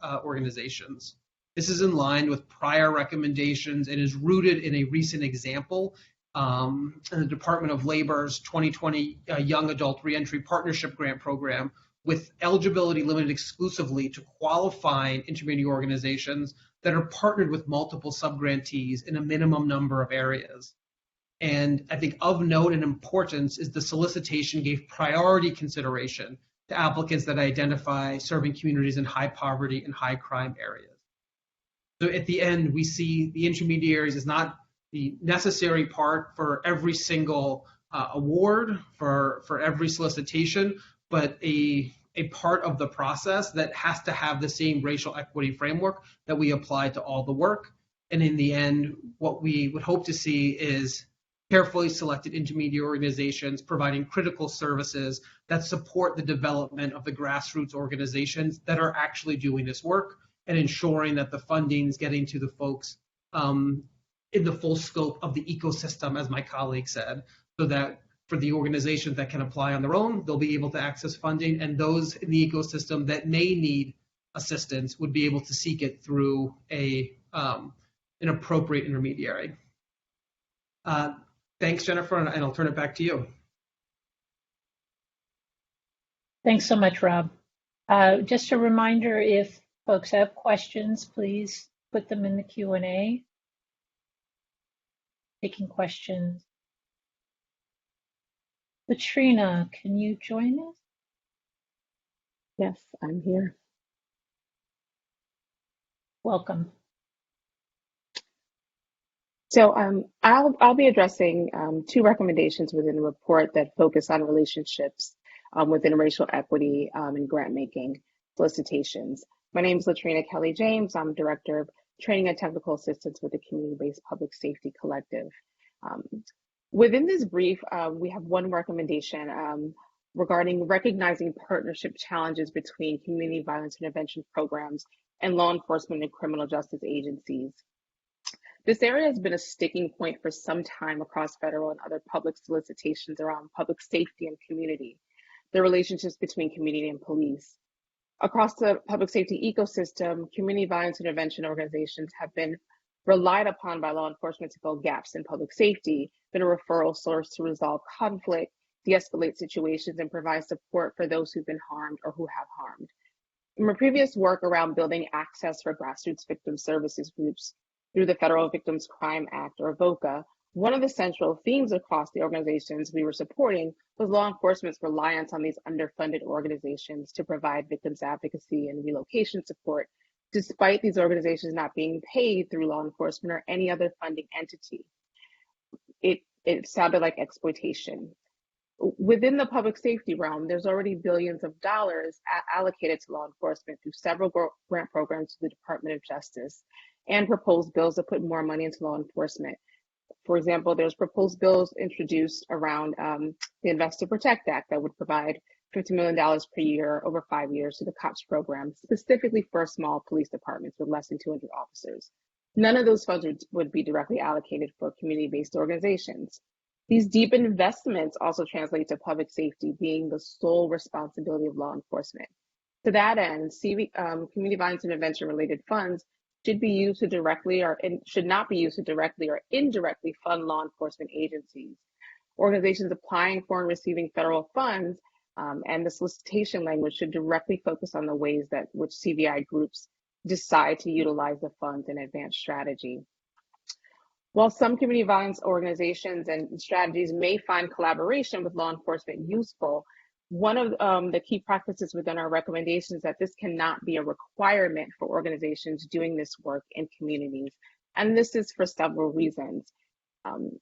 organizations. This is in line with prior recommendations and is rooted in a recent example in the Department of Labor's 2020 Young Adult Reentry Partnership Grant Program, with eligibility limited exclusively to qualifying intermediary organizations that are partnered with multiple subgrantees in a minimum number of areas. And I think of note and importance is the solicitation gave priority consideration to applicants that identify serving communities in high poverty and high crime areas. So at the end, we see the intermediaries is not the necessary part for every single award, for every solicitation, but a part of the process that has to have the same racial equity framework that we apply to all the work. And in the end, what we would hope to see is carefully selected intermediary organizations providing critical services that support the development of the grassroots organizations that are actually doing this work, and ensuring that the funding is getting to the folks in the full scope of the ecosystem, as my colleague said, so that for the organizations that can apply on their own, they'll be able to access funding, and those in the ecosystem that may need assistance would be able to seek it through an appropriate intermediary. Thanks, Jennifer, and I'll turn it back to you. Thanks so much, Rob. Just a reminder, if folks have questions, please put them in the Q&A. Taking questions. Latrina, can you join us? Yes, I'm here. Welcome. So I'll be addressing two recommendations within the report that focus on relationships within racial equity and grant making solicitations. My name is Latrina Kelly James. I'm Director of Training and Technical Assistance with the Community-Based Public Safety Collective. Within this brief, we have one recommendation regarding recognizing partnership challenges between community violence intervention programs and law enforcement and criminal justice agencies. This area has been a sticking point for some time across federal and other public solicitations around public safety and community, the relationships between community and police. Across the public safety ecosystem, community violence intervention organizations have been relied upon by law enforcement to fill gaps in public safety, been a referral source to resolve conflict, de-escalate situations, and provide support for those who've been harmed or who have harmed. In my previous work around building access for grassroots victim services groups through the Federal Victims Crime Act, or VOCA, one of the central themes across the organizations we were supporting was law enforcement's reliance on these underfunded organizations to provide victims advocacy and relocation support, despite these organizations not being paid through law enforcement or any other funding entity. It sounded like exploitation. Within the public safety realm, there's already billions of dollars allocated to law enforcement through several grant programs to the Department of Justice and proposed bills that put more money into law enforcement. For example, there's proposed bills introduced around the Invest to Protect Act that would provide $50 million per year over 5 years to the COPS program, specifically for small police departments with less than 200 officers. None of those funds would be directly allocated for community-based organizations. These deep investments also translate to public safety being the sole responsibility of law enforcement. To that end, community violence intervention related funds should be used to directly or should not be used to directly or indirectly fund law enforcement agencies. Organizations applying for and receiving federal funds and the solicitation language should directly focus on the ways that which CVI groups decide to utilize the funds in advanced strategy. While some community violence organizations and strategies may find collaboration with law enforcement useful, one of the key practices within our recommendations is that this cannot be a requirement for organizations doing this work in communities. And this is for several reasons.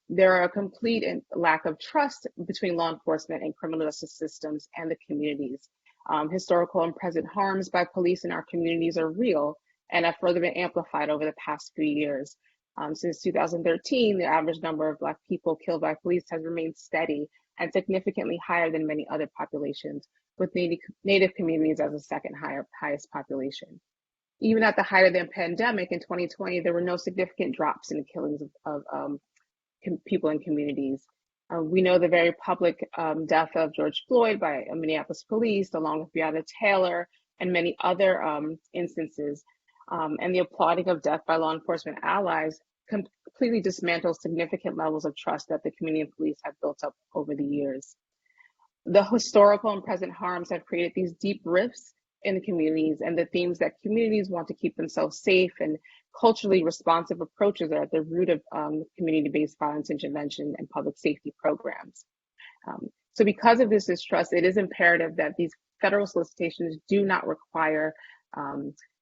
There are a complete lack of trust between law enforcement and criminal justice systems and the communities. Historical and present harms by police in our communities are real and have further been amplified over the past few years. Since 2013, the average number of Black people killed by police has remained steady and significantly higher than many other populations, with Native communities as the second highest population. Even at the height of the pandemic in 2020, there were no significant drops in the killings of people in communities. We know the very public death of George Floyd by Minneapolis police, along with Breonna Taylor and many other instances, and the applauding of death by law enforcement allies completely dismantles significant levels of trust that the community and police have built up over the years. The historical and present harms have created these deep rifts in the communities, and the themes that communities want to keep themselves safe and culturally responsive approaches are at the root of community-based violence intervention and public safety programs. So because of this distrust, it is imperative that these federal solicitations do not require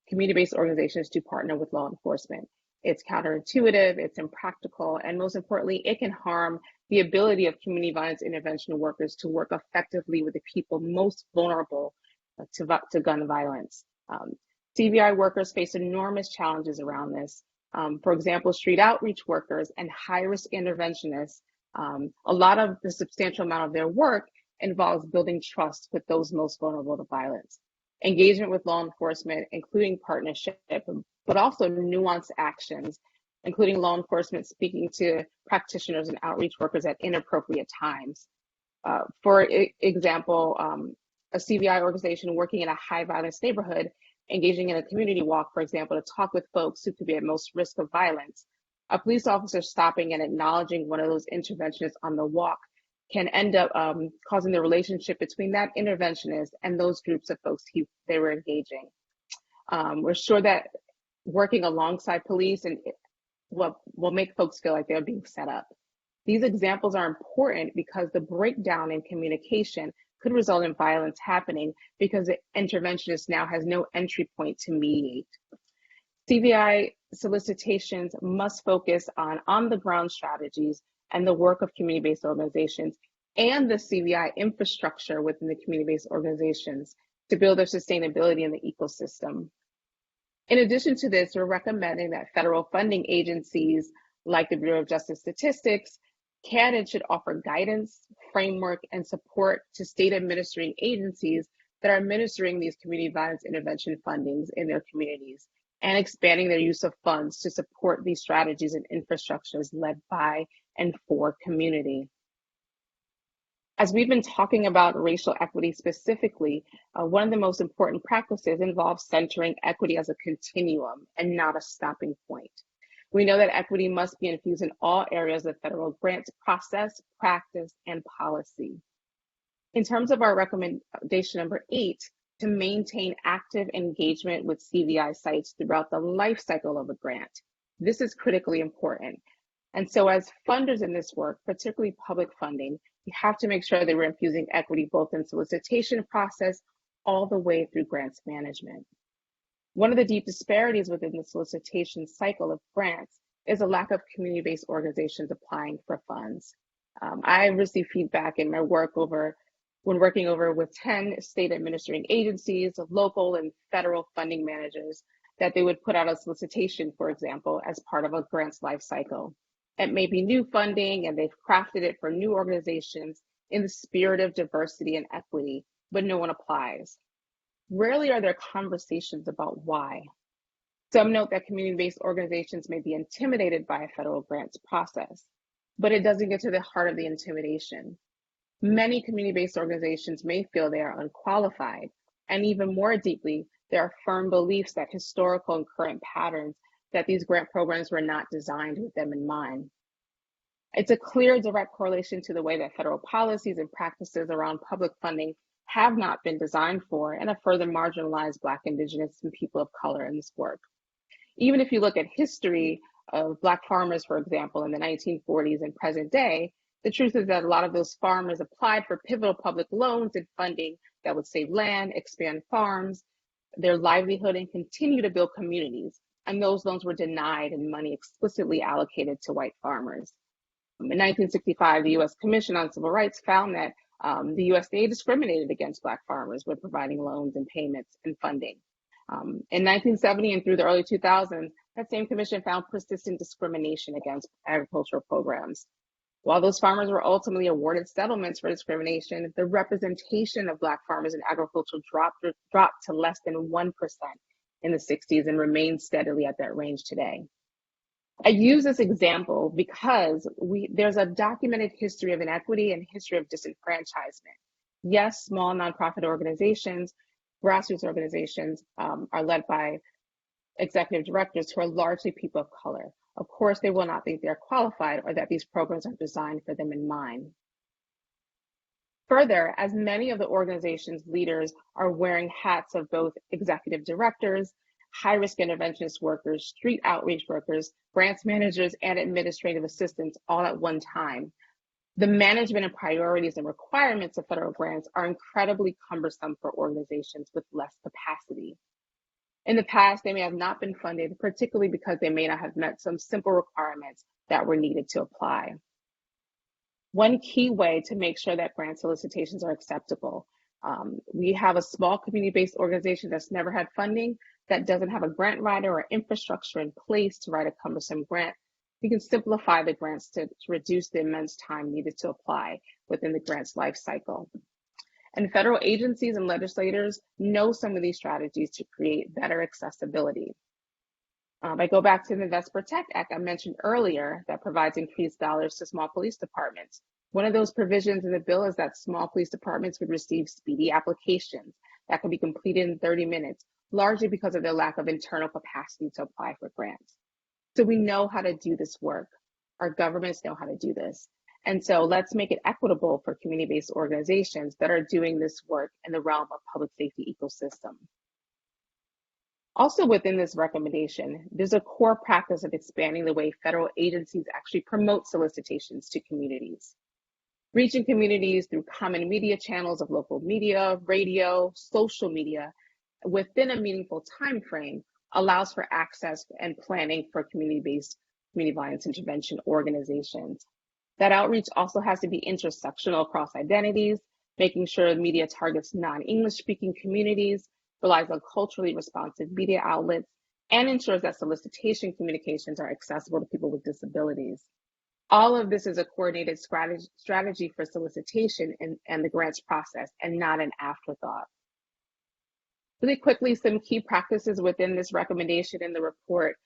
community-based organizations to partner with law enforcement. It's counterintuitive, it's impractical, and most importantly, it can harm the ability of community violence intervention workers to work effectively with the people most vulnerable to gun violence. CVI workers face enormous challenges around this. For example, street outreach workers and high-risk interventionists, a lot of the substantial amount of their work involves building trust with those most vulnerable to violence. Engagement with law enforcement, including partnership, but also nuanced actions, including law enforcement speaking to practitioners and outreach workers at inappropriate times. For example, a CVI organization working in a high violence neighborhood, engaging in a community walk, for example, to talk with folks who could be at most risk of violence. A police officer stopping and acknowledging one of those interventionists on the walk can end up causing the relationship between that interventionist and those groups of folks they were engaging. We're sure that working alongside police and will make folks feel like they're being set up. These examples are important because the breakdown in communication could result in violence happening because the interventionist now has no entry point to mediate. CVI solicitations must focus on on-the-ground strategies and the work of community-based organizations and the CVI infrastructure within the community-based organizations to build their sustainability in the ecosystem. In addition to this, we're recommending that federal funding agencies like the Bureau of Justice Statistics can and should offer guidance, framework, and support to state administering agencies that are administering these community violence intervention fundings in their communities and expanding their use of funds to support these strategies and infrastructures led by and for community. As we've been talking about racial equity specifically, one of the most important practices involves centering equity as a continuum and not a stopping point. We know that equity must be infused in all areas of federal grants process, practice, and policy. In terms of our recommendation number 8, to maintain active engagement with CVI sites throughout the life cycle of a grant. This is critically important. And so as funders in this work, particularly public funding, we have to make sure that we're infusing equity both in solicitation process all the way through grants management. One of the deep disparities within the solicitation cycle of grants is a lack of community-based organizations applying for funds. I received feedback in my work when working with 10 state administering agencies, local and federal funding managers, that they would put out a solicitation, for example, as part of a grant's life cycle. It may be new funding and they've crafted it for new organizations in the spirit of diversity and equity, but no one applies. Rarely are there conversations about why. Some note that community-based organizations may be intimidated by a federal grants process, but it doesn't get to the heart of the intimidation. Many community-based organizations may feel they are unqualified, and even more deeply, there are firm beliefs that historical and current patterns that these grant programs were not designed with them in mind. It's a clear direct correlation to the way that federal policies and practices around public funding have not been designed for and have further marginalized Black, Indigenous, and people of color in this work. Even if you look at history of Black farmers, for example, in the 1940s and present day, the truth is that a lot of those farmers applied for pivotal public loans and funding that would save land, expand farms, their livelihood, and continue to build communities. And those loans were denied and money explicitly allocated to white farmers. In 1965, the U.S. Commission on Civil Rights found that the USDA discriminated against Black farmers when providing loans and payments and funding. In 1970 and through the early 2000s, that same commission found persistent discrimination against agricultural programs. While those farmers were ultimately awarded settlements for discrimination, the representation of Black farmers in agriculture dropped to less than 1% in the 60s and remains steadily at that range today. I use this example because there's a documented history of inequity and history of disenfranchisement. Yes, small nonprofit organizations, grassroots organizations are led by executive directors who are largely people of color. Of course, they will not think they're qualified or that these programs are designed for them in mind. Further, as many of the organization's leaders are wearing hats of both executive directors, high-risk interventionist workers, street outreach workers, grants managers, and administrative assistants all at one time, the management and priorities and requirements of federal grants are incredibly cumbersome for organizations with less capacity. In the past, they may have not been funded, particularly because they may not have met some simple requirements that were needed to apply. One key way to make sure that grant solicitations are acceptable, we have a small community-based organization that's never had funding, that doesn't have a grant writer or infrastructure in place to write a cumbersome grant. We can simplify the grants to reduce the immense time needed to apply within the grant's life cycle. And federal agencies and legislators know some of these strategies to create better accessibility. I go back to the Invest Protect Act I mentioned earlier that provides increased dollars to small police departments. One of those provisions in the bill is that small police departments would receive speedy applications that could be completed in 30 minutes, largely because of their lack of internal capacity to apply for grants. So we know how to do this work. Our governments know how to do this. And so let's make it equitable for community-based organizations that are doing this work in the realm of public safety ecosystem. Also within this recommendation, there's a core practice of expanding the way federal agencies actually promote solicitations to communities. Reaching communities through common media channels of local media, radio, social media, within a meaningful time frame allows for access and planning for community-based community violence intervention organizations. That outreach also has to be intersectional across identities, making sure the media targets non-English speaking communities, relies on culturally responsive media outlets, and ensures that solicitation communications are accessible to people with disabilities. All of this is a coordinated strategy for solicitation and the grants process, and not an afterthought. Really quickly, some key practices within this recommendation in the report.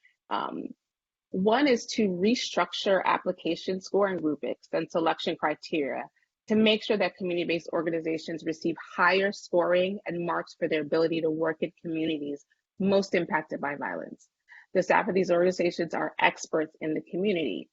One is to restructure application scoring rubrics and selection criteria to make sure that community-based organizations receive higher scoring and marks for their ability to work in communities most impacted by violence. The staff of these organizations are experts in the community.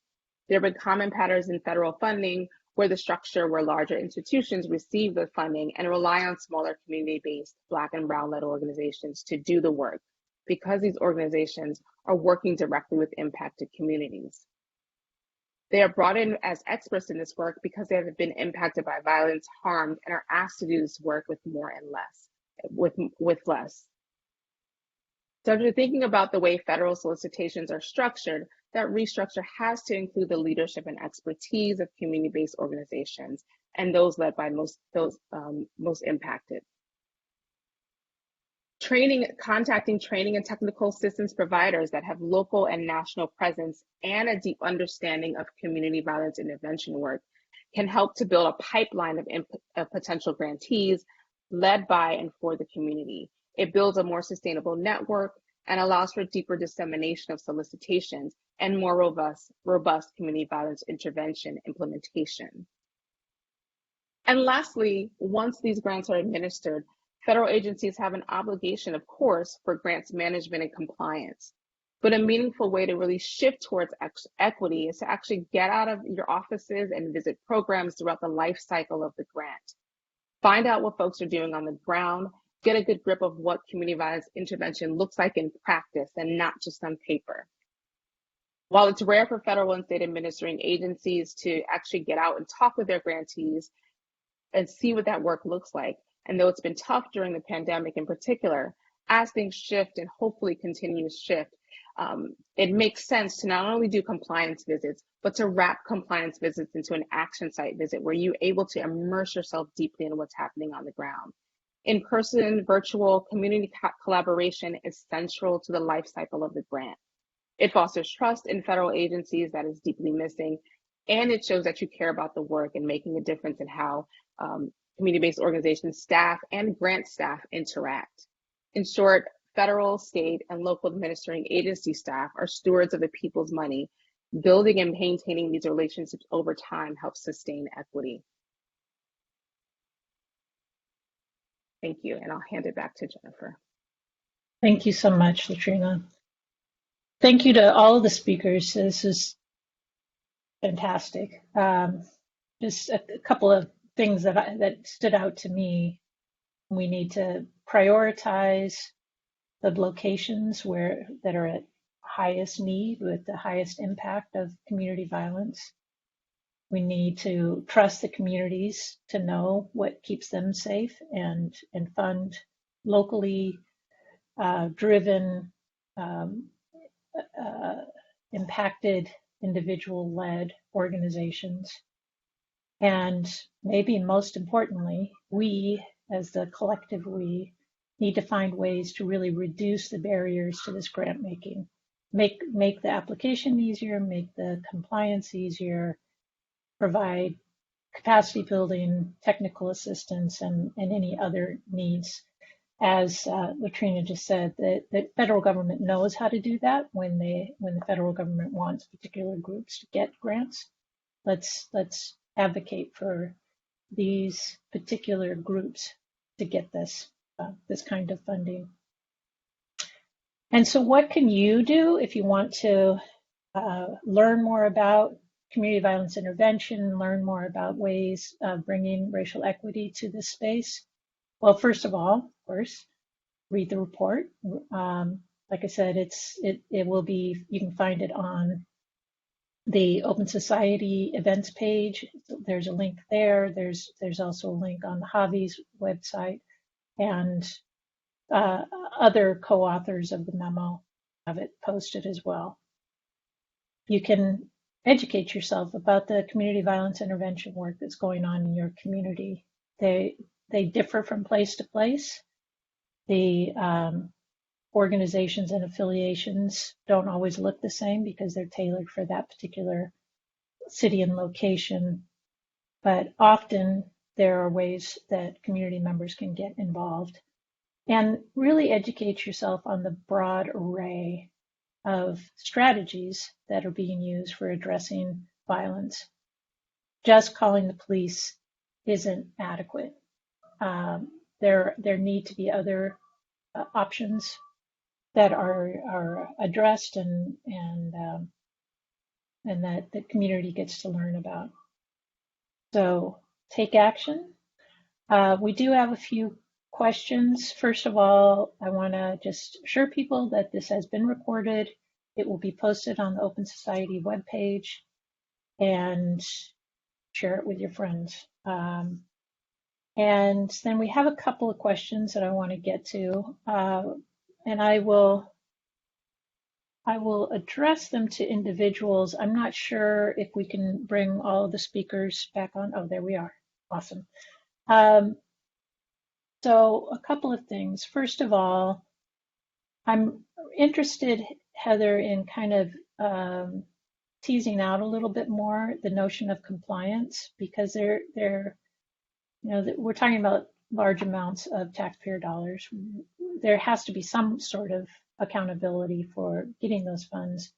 There have been common patterns in federal funding where larger institutions receive the funding and rely on smaller community-based Black and Brown-led organizations to do the work, because these organizations are working directly with impacted communities. They are brought in as experts in this work because they have been impacted by violence, harmed, and are asked to do this work with more and less, with less. So if you're thinking about the way federal solicitations are structured, that restructure has to include the leadership and expertise of community-based organizations and those led by most impacted. Contacting training and technical assistance providers that have local and national presence and a deep understanding of community violence intervention work can help to build a pipeline of potential grantees led by and for the community. It builds a more sustainable network and allows for deeper dissemination of solicitations and more robust community violence intervention implementation. And lastly, once these grants are administered, federal agencies have an obligation, of course, for grants management and compliance. But a meaningful way to really shift towards equity is to actually get out of your offices and visit programs throughout the life cycle of the grant. Find out what folks are doing on the ground, get a good grip of what community violence intervention looks like in practice and not just on paper. While it's rare for federal and state administering agencies to actually get out and talk with their grantees and see what that work looks like, and though it's been tough during the pandemic in particular, as things shift and hopefully continue to shift, it makes sense to not only do compliance visits, but to wrap compliance visits into an action site visit where you're able to immerse yourself deeply in what's happening on the ground. In-person, virtual, community collaboration is central to the life cycle of the grant. It fosters trust in federal agencies that is deeply missing, and it shows that you care about the work and making a difference in how community-based organizations staff and grant staff interact. In short, federal, state, and local administering agency staff are stewards of the people's money. Building and maintaining these relationships over time helps sustain equity. Thank you, and I'll hand it back to Jennifer. Thank you so much, Latrina. Thank you to all of the speakers. This is fantastic. Just a couple of things that stood out to me. We need to prioritize the locations that are at highest need with the highest impact of community violence. We need to trust the communities to know what keeps them safe and fund locally driven, impacted, individual-led organizations. And maybe most importantly, we, as the collective we, need to find ways to really reduce the barriers to this grant making. Make the application easier, make the compliance easier, provide capacity building, technical assistance, and any other needs. As Latrina just said, the federal government knows how to do that when the federal government wants particular groups to get grants. Let's advocate for these particular groups to get this kind of funding. And so what can you do if you want to learn more about community violence intervention, learn more about ways of bringing racial equity to this space? Well, first of all, of course, read the report. Like I said, it will be, you can find it on the Open Society events page. There's a link there. There's also a link on the Javi's website, and other co-authors of the memo have it posted as well. You can educate yourself about the community violence intervention work that's going on in your community. They differ from place to place. The organizations and affiliations don't always look the same because they're tailored for that particular city and location. But often there are ways that community members can get involved. And really educate yourself on the broad array of strategies that are being used for addressing violence. Just calling the police isn't adequate. There need to be other options that are addressed and that the community gets to learn about. So take action. We do have a few questions. First of all, I want to just assure people that this has been recorded. It will be posted on the Open Society webpage, and share it with your friends. And then we have a couple of questions that I want to get to, and I will address them to individuals. I'm not sure if we can bring all of the speakers back on. Oh, there we are. Awesome. So a couple of things. First of all, I'm interested, Heather, in kind of teasing out a little bit more the notion of compliance, because we're talking about large amounts of taxpayer dollars. There has to be some sort of accountability for getting those funds.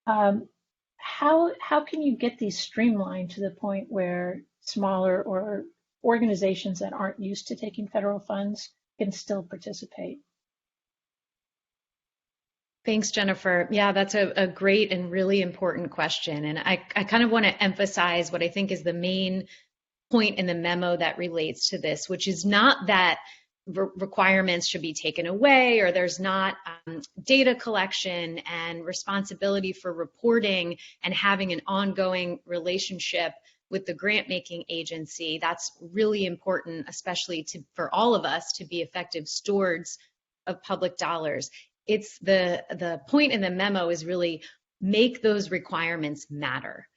How can you get these streamlined to the point where smaller or organizations that aren't used to taking federal funds can still participate? Thanks, Jennifer. Yeah, that's a great and really important question. And I kind of want to emphasize what I think is the main point in the memo that relates to this, which is not that requirements should be taken away, or there's not data collection and responsibility for reporting and having an ongoing relationship with the grant-making agency. That's really important, especially for all of us to be effective stewards of public dollars. It's the point in the memo is really make those requirements matter.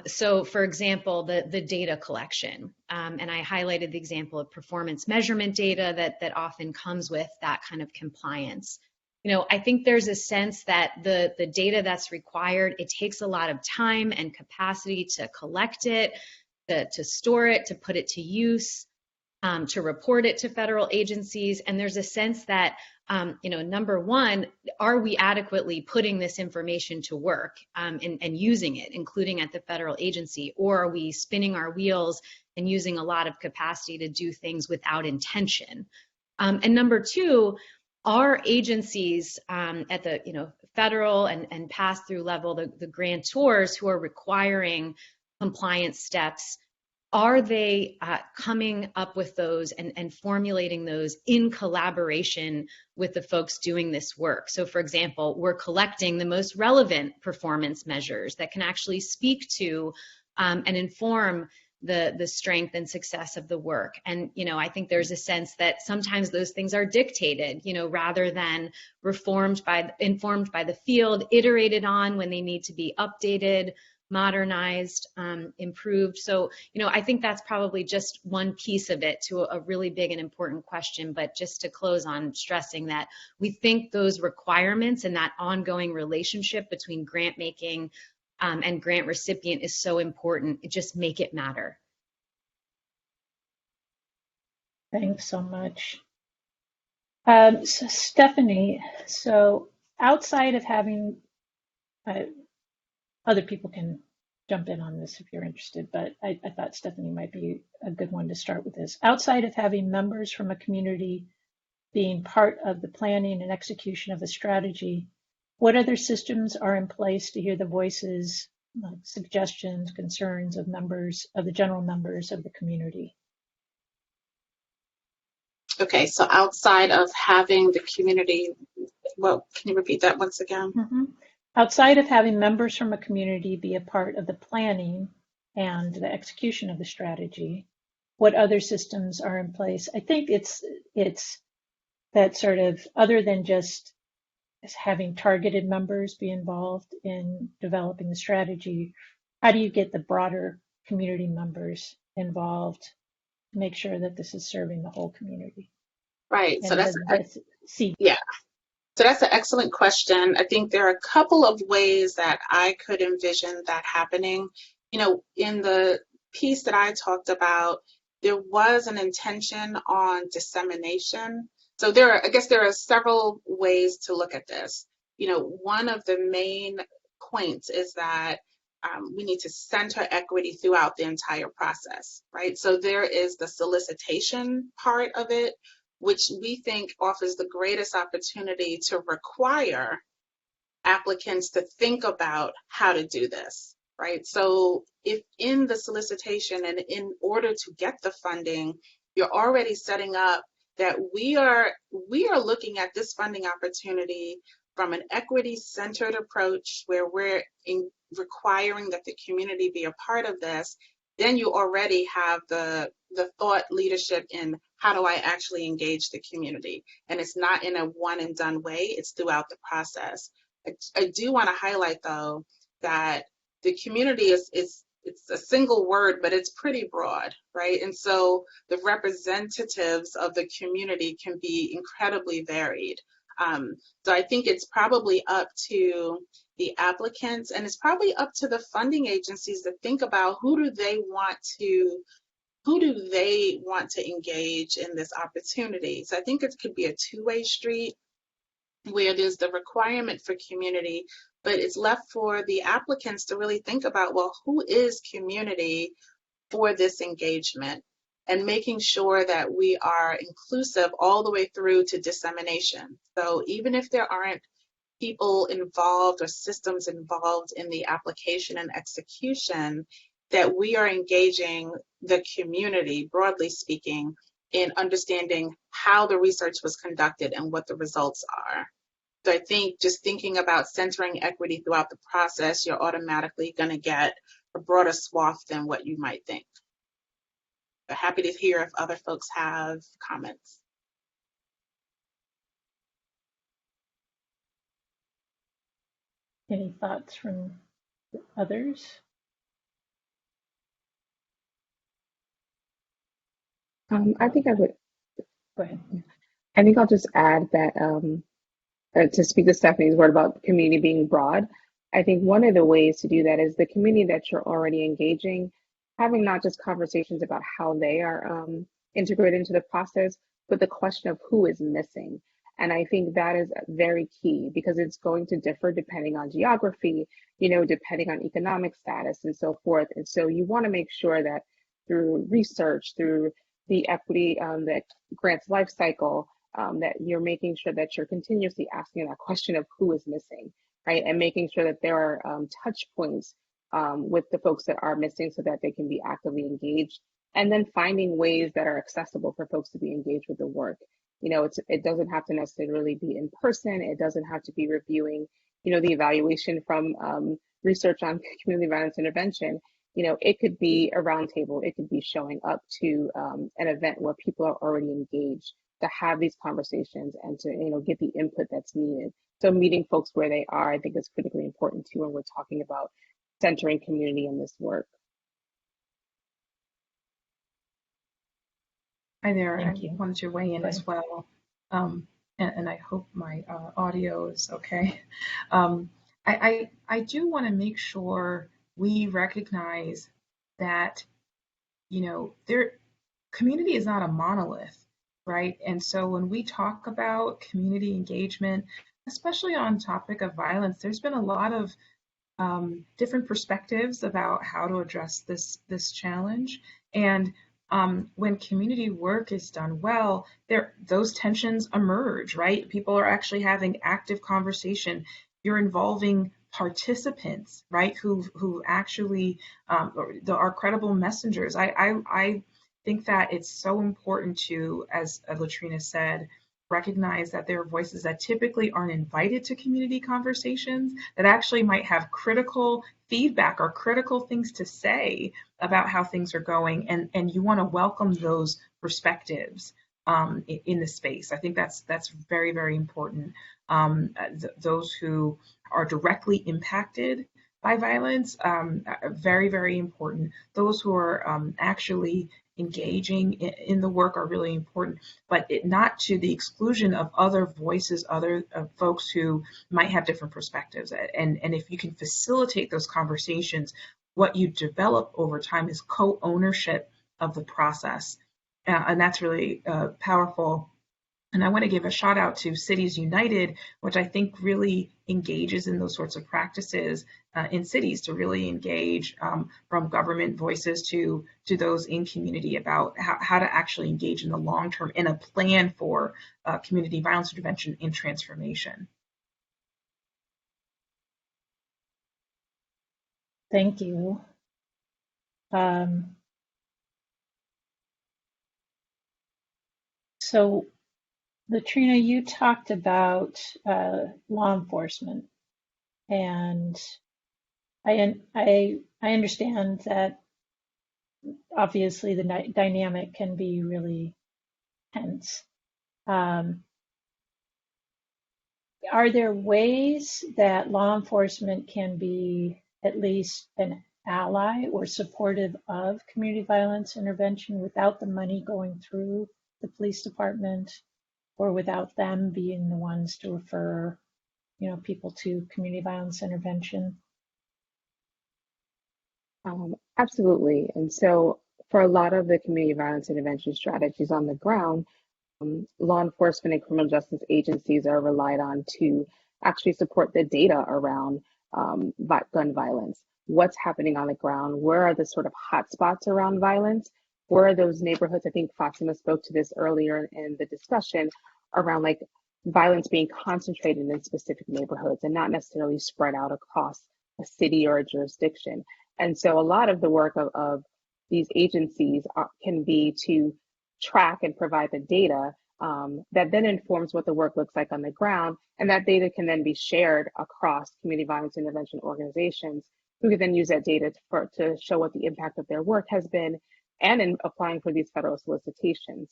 So for example, the data collection, and I highlighted the example of performance measurement data that often comes with that kind of compliance. I think there's a sense that the data that's required, it takes a lot of time and capacity to collect it, to store it, to put it to use, to report it to federal agencies. And there's a sense that, number one, are we adequately putting this information to work and using it, including at the federal agency, or are we spinning our wheels and using a lot of capacity to do things without intention? And number two, our agencies at the federal and pass-through level, the grantors who are requiring compliance steps, are they coming up with those and formulating those in collaboration with the folks doing this work? So for example, we're collecting the most relevant performance measures that can actually speak to and inform the strength and success of the work. And, I think there's a sense that sometimes those things are dictated, rather than informed by the field, iterated on when they need to be updated, modernized, improved. So, I think that's probably just one piece of it to a really big and important question. But just to close on stressing that we think those requirements and that ongoing relationship between grant making and grant recipient is so important. Just make it matter. Thanks so much. So Stephanie, so outside of having, other people can jump in on this if you're interested, but I thought Stephanie might be a good one to start with this. Outside of having members from a community being part of the planning and execution of a strategy, what other systems are in place to hear the voices, suggestions, concerns of the general members of the community? Okay, so outside of having the community, well, can you repeat that once again? Mm-hmm. Outside of having members from a community be a part of the planning and the execution of the strategy, what other systems are in place? I think it's that sort of, other than just having targeted members be involved in developing the strategy, how do you get the broader community members involved to make sure that this is serving the whole community? Right. And So that's yeah. So that's an excellent question. I think there are a couple of ways that I could envision that happening. In the piece that I talked about, there was an intention on dissemination. So I guess there are several ways to look at this. One of the main points is that we need to center equity throughout the entire process, right? So there is the solicitation part of it, which we think offers the greatest opportunity to require applicants to think about how to do this, right? So if in the solicitation and in order to get the funding, you're already setting up that we are looking at this funding opportunity from an equity-centered approach where we're requiring that the community be a part of this, then you already have the thought leadership in how do I actually engage the community. And it's not in a one and done way, it's throughout the process. I do want to highlight though that the community it's a single word, but it's pretty broad, right? And so the representatives of the community can be incredibly varied. So I think it's probably up to the applicants, and it's probably up to the funding agencies to think about who do they want to engage in this opportunity. So I think it could be a two-way street where there's the requirement for community, but it's left for the applicants to really think about, well, who is community for this engagement, and making sure that we are inclusive all the way through to dissemination. So even if there aren't people involved or systems involved in the application and execution, that we are engaging the community, broadly speaking, in understanding how the research was conducted and what the results are. So I think just thinking about centering equity throughout the process, you're automatically going to get a broader swath than what you might think. But happy to hear if other folks have comments. Any thoughts from others? I think I would. Go ahead. I think I'll just add that to speak to Stephanie's word about community being broad. I think one of the ways to do that is the community that you're already engaging, having not just conversations about how they are integrated into the process, but the question of who is missing. And I think that is very key because it's going to differ depending on geography, depending on economic status and so forth. And so you want to make sure that through research, through the equity, that grants life cycle, that you're making sure that you're continuously asking that question of who is missing, right? And making sure that there are touch points with the folks that are missing so that they can be actively engaged, and then finding ways that are accessible for folks to be engaged with the work. It doesn't have to necessarily be in person. It doesn't have to be reviewing, the evaluation from research on community violence intervention. It could be a roundtable. It could be showing up to an event where people are already engaged, to have these conversations and to, get the input that's needed. So meeting folks where they are, I think, is critically important too when we're talking about centering community in this work. Hi there. Thank I you. wanted to weigh in as well, and I hope my audio is okay. I do want to make sure we recognize that community is not a monolith, right? And so when we talk about community engagement, especially on topic of violence, there's been a lot of different perspectives about how to address this challenge. And when community work is done well, those tensions emerge, right? People are actually having active conversation. You're involving participants, right? Who actually are credible messengers. I think that it's so important to, as Latrina said, recognize that there are voices that typically aren't invited to community conversations that actually might have critical feedback or critical things to say about how things are going, and you want to welcome those perspectives in the space. I think that's very, very important. Those who are directly impacted by violence, very, very important. Those who are actually engaging in the work are really important, but not to the exclusion of other voices, other folks who might have different perspectives. And if you can facilitate those conversations, what you develop over time is co-ownership of the process. And that's really powerful. And I want to give a shout out to Cities United, which I think really engages in those sorts of practices in cities, to really engage from government voices to those in community about how to actually engage in the long term in a plan for community violence intervention and transformation. Thank you. So, Latrina, you talked about law enforcement, and I understand that obviously the dynamic can be really tense. Are there ways that law enforcement can be at least an ally or supportive of community violence intervention without the money going through the police department, or without them being the ones to refer, people to community violence intervention? Absolutely. And so for a lot of the community violence intervention strategies on the ground, law enforcement and criminal justice agencies are relied on to actually support the data around gun violence. What's happening on the ground? Where are the sort of hotspots around violence? Where are those neighborhoods? I think Fatimah spoke to this earlier in the discussion around like violence being concentrated in specific neighborhoods and not necessarily spread out across a city or a jurisdiction. And so a lot of the work of these agencies can be to track and provide the data that then informs what the work looks like on the ground. And that data can then be shared across community violence intervention organizations, who can then use that data to show what the impact of their work has been, and in applying for these federal solicitations.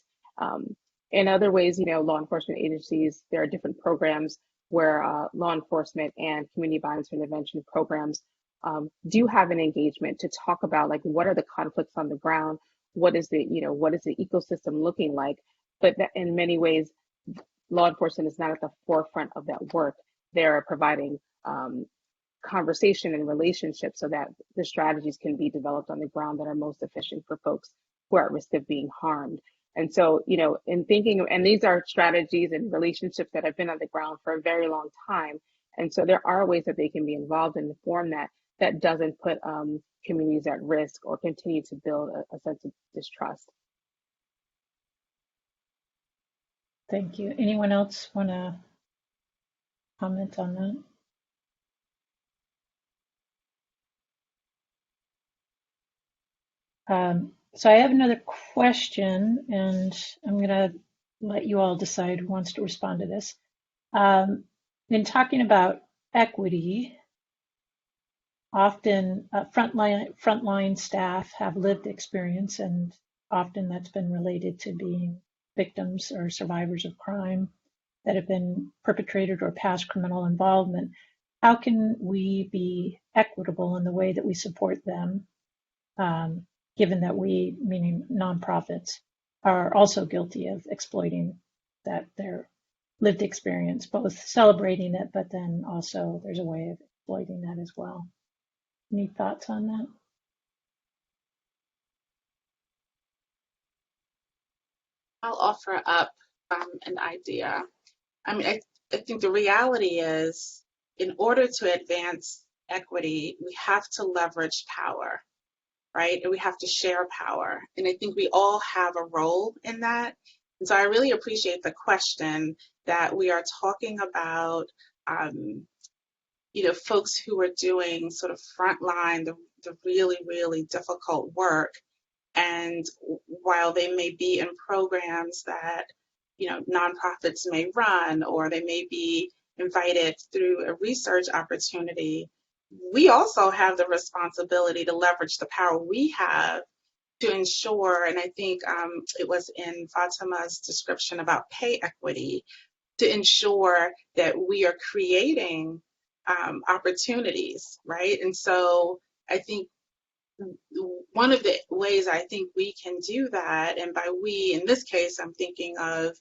In other ways, law enforcement agencies, there are different programs where law enforcement and community violence intervention programs do have an engagement to talk about like what are the conflicts on the ground, what is the ecosystem looking like. But that in many ways, law enforcement is not at the forefront of that work. They're providing conversation and relationships so that the strategies can be developed on the ground that are most efficient for folks who are at risk of being harmed. And so, in thinking, and these are strategies and relationships that have been on the ground for a very long time. And so there are ways that they can be involved in the form that doesn't put communities at risk or continue to build a sense of distrust. Thank you. Anyone else want to comment on that? So I have another question, and I'm going to let you all decide who wants to respond to this. In talking about equity, often frontline staff have lived experience, and often that's been related to being victims or survivors of crime that have been perpetrated or past criminal involvement. How can we be equitable in the way that we support them, given that we, meaning nonprofits, are also guilty of exploiting their lived experience, both celebrating it, but then also there's a way of exploiting that as well. Any thoughts on that? I'll offer up an idea. I mean, I think the reality is, in order to advance equity, we have to leverage power, right? And we have to share power. And I think we all have a role in that. And so I really appreciate the question that we are talking about, folks who are doing sort of frontline, the really, really difficult work. And while they may be in programs that, nonprofits may run, or they may be invited through a research opportunity, we also have the responsibility to leverage the power we have to ensure, and I think it was in Fatimah's description about pay equity, to ensure that we are creating opportunities, right? And so I think one of the ways I think we can do that, and by we, in this case, I'm thinking of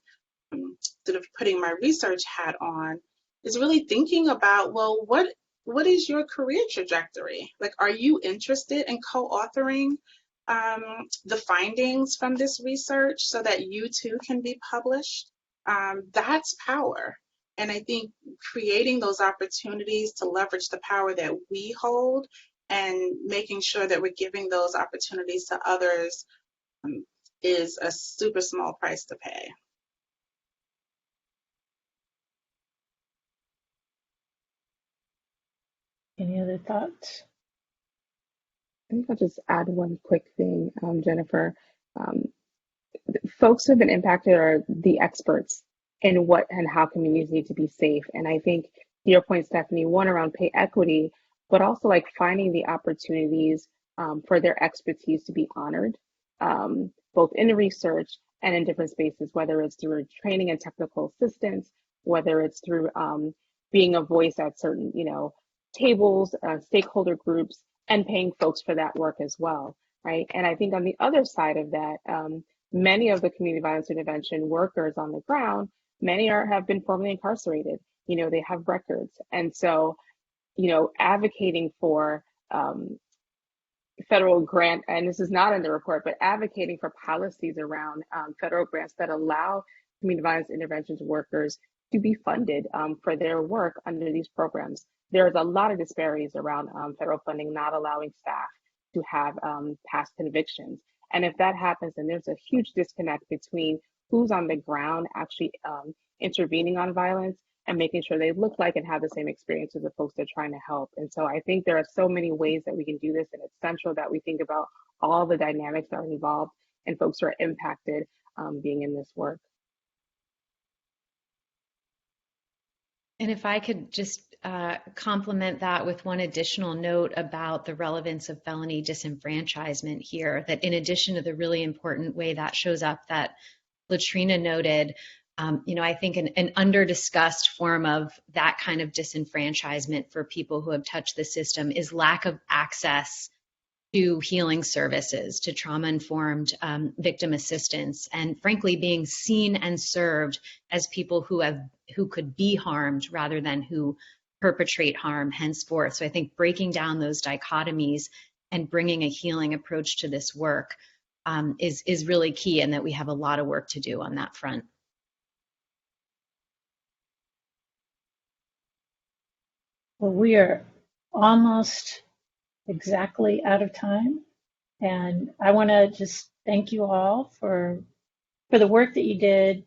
sort of putting my research hat on, is really thinking about, well, what is your career trajectory? Like, are you interested in co-authoring the findings from this research so that you too can be published? That's power. And I think creating those opportunities to leverage the power that we hold and making sure that we're giving those opportunities to others is a super small price to pay. Any other thoughts? I think I'll just add one quick thing, Jennifer. Folks who have been impacted are the experts in what and how communities need to be safe. And I think to your point, Stephanie, one around pay equity, but also like finding the opportunities for their expertise to be honored, both in research and in different spaces, whether it's through training and technical assistance, whether it's through being a voice at certain, tables, stakeholder groups, and paying folks for that work as well, right? And I think on the other side of that, many of the community violence intervention workers on the ground, many have been formerly incarcerated. They have records. And so, advocating for federal grant, and this is not in the report, but advocating for policies around federal grants that allow community violence interventions workers to be funded for their work under these programs. There's a lot of disparities around federal funding not allowing staff to have past convictions. And if that happens, then there's a huge disconnect between who's on the ground actually intervening on violence and making sure they look like and have the same experience as the folks they're trying to help. And so I think there are so many ways that we can do this, and it's central that we think about all the dynamics that are involved and folks who are impacted being in this work. And if I could just complement that with one additional note about the relevance of felony disenfranchisement here, that in addition to the really important way that shows up that Latrina noted, I think an under-discussed form of that kind of disenfranchisement for people who have touched the system is lack of access to healing services, to trauma-informed victim assistance, and frankly, being seen and served as people who could be harmed rather than who perpetrate harm henceforth. So I think breaking down those dichotomies and bringing a healing approach to this work is really key, and that we have a lot of work to do on that front. Well, we are almost exactly out of time, and I want to just thank you all for the work that you did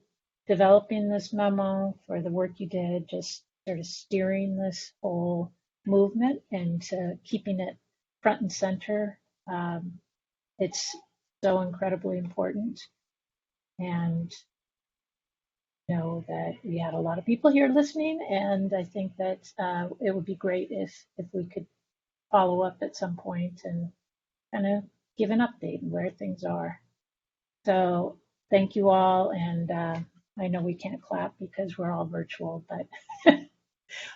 developing this memo, for the work you did just sort of steering this whole movement and keeping it front and center. it's so incredibly important. And know that we had a lot of people here listening, and I think that it would be great if we could follow up at some point and kind of give an update on where things are. So thank you all, and I know we can't clap because we're all virtual, but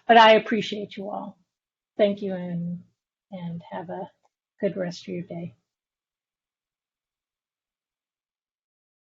but I appreciate you all. Thank you, and have a good rest of your day.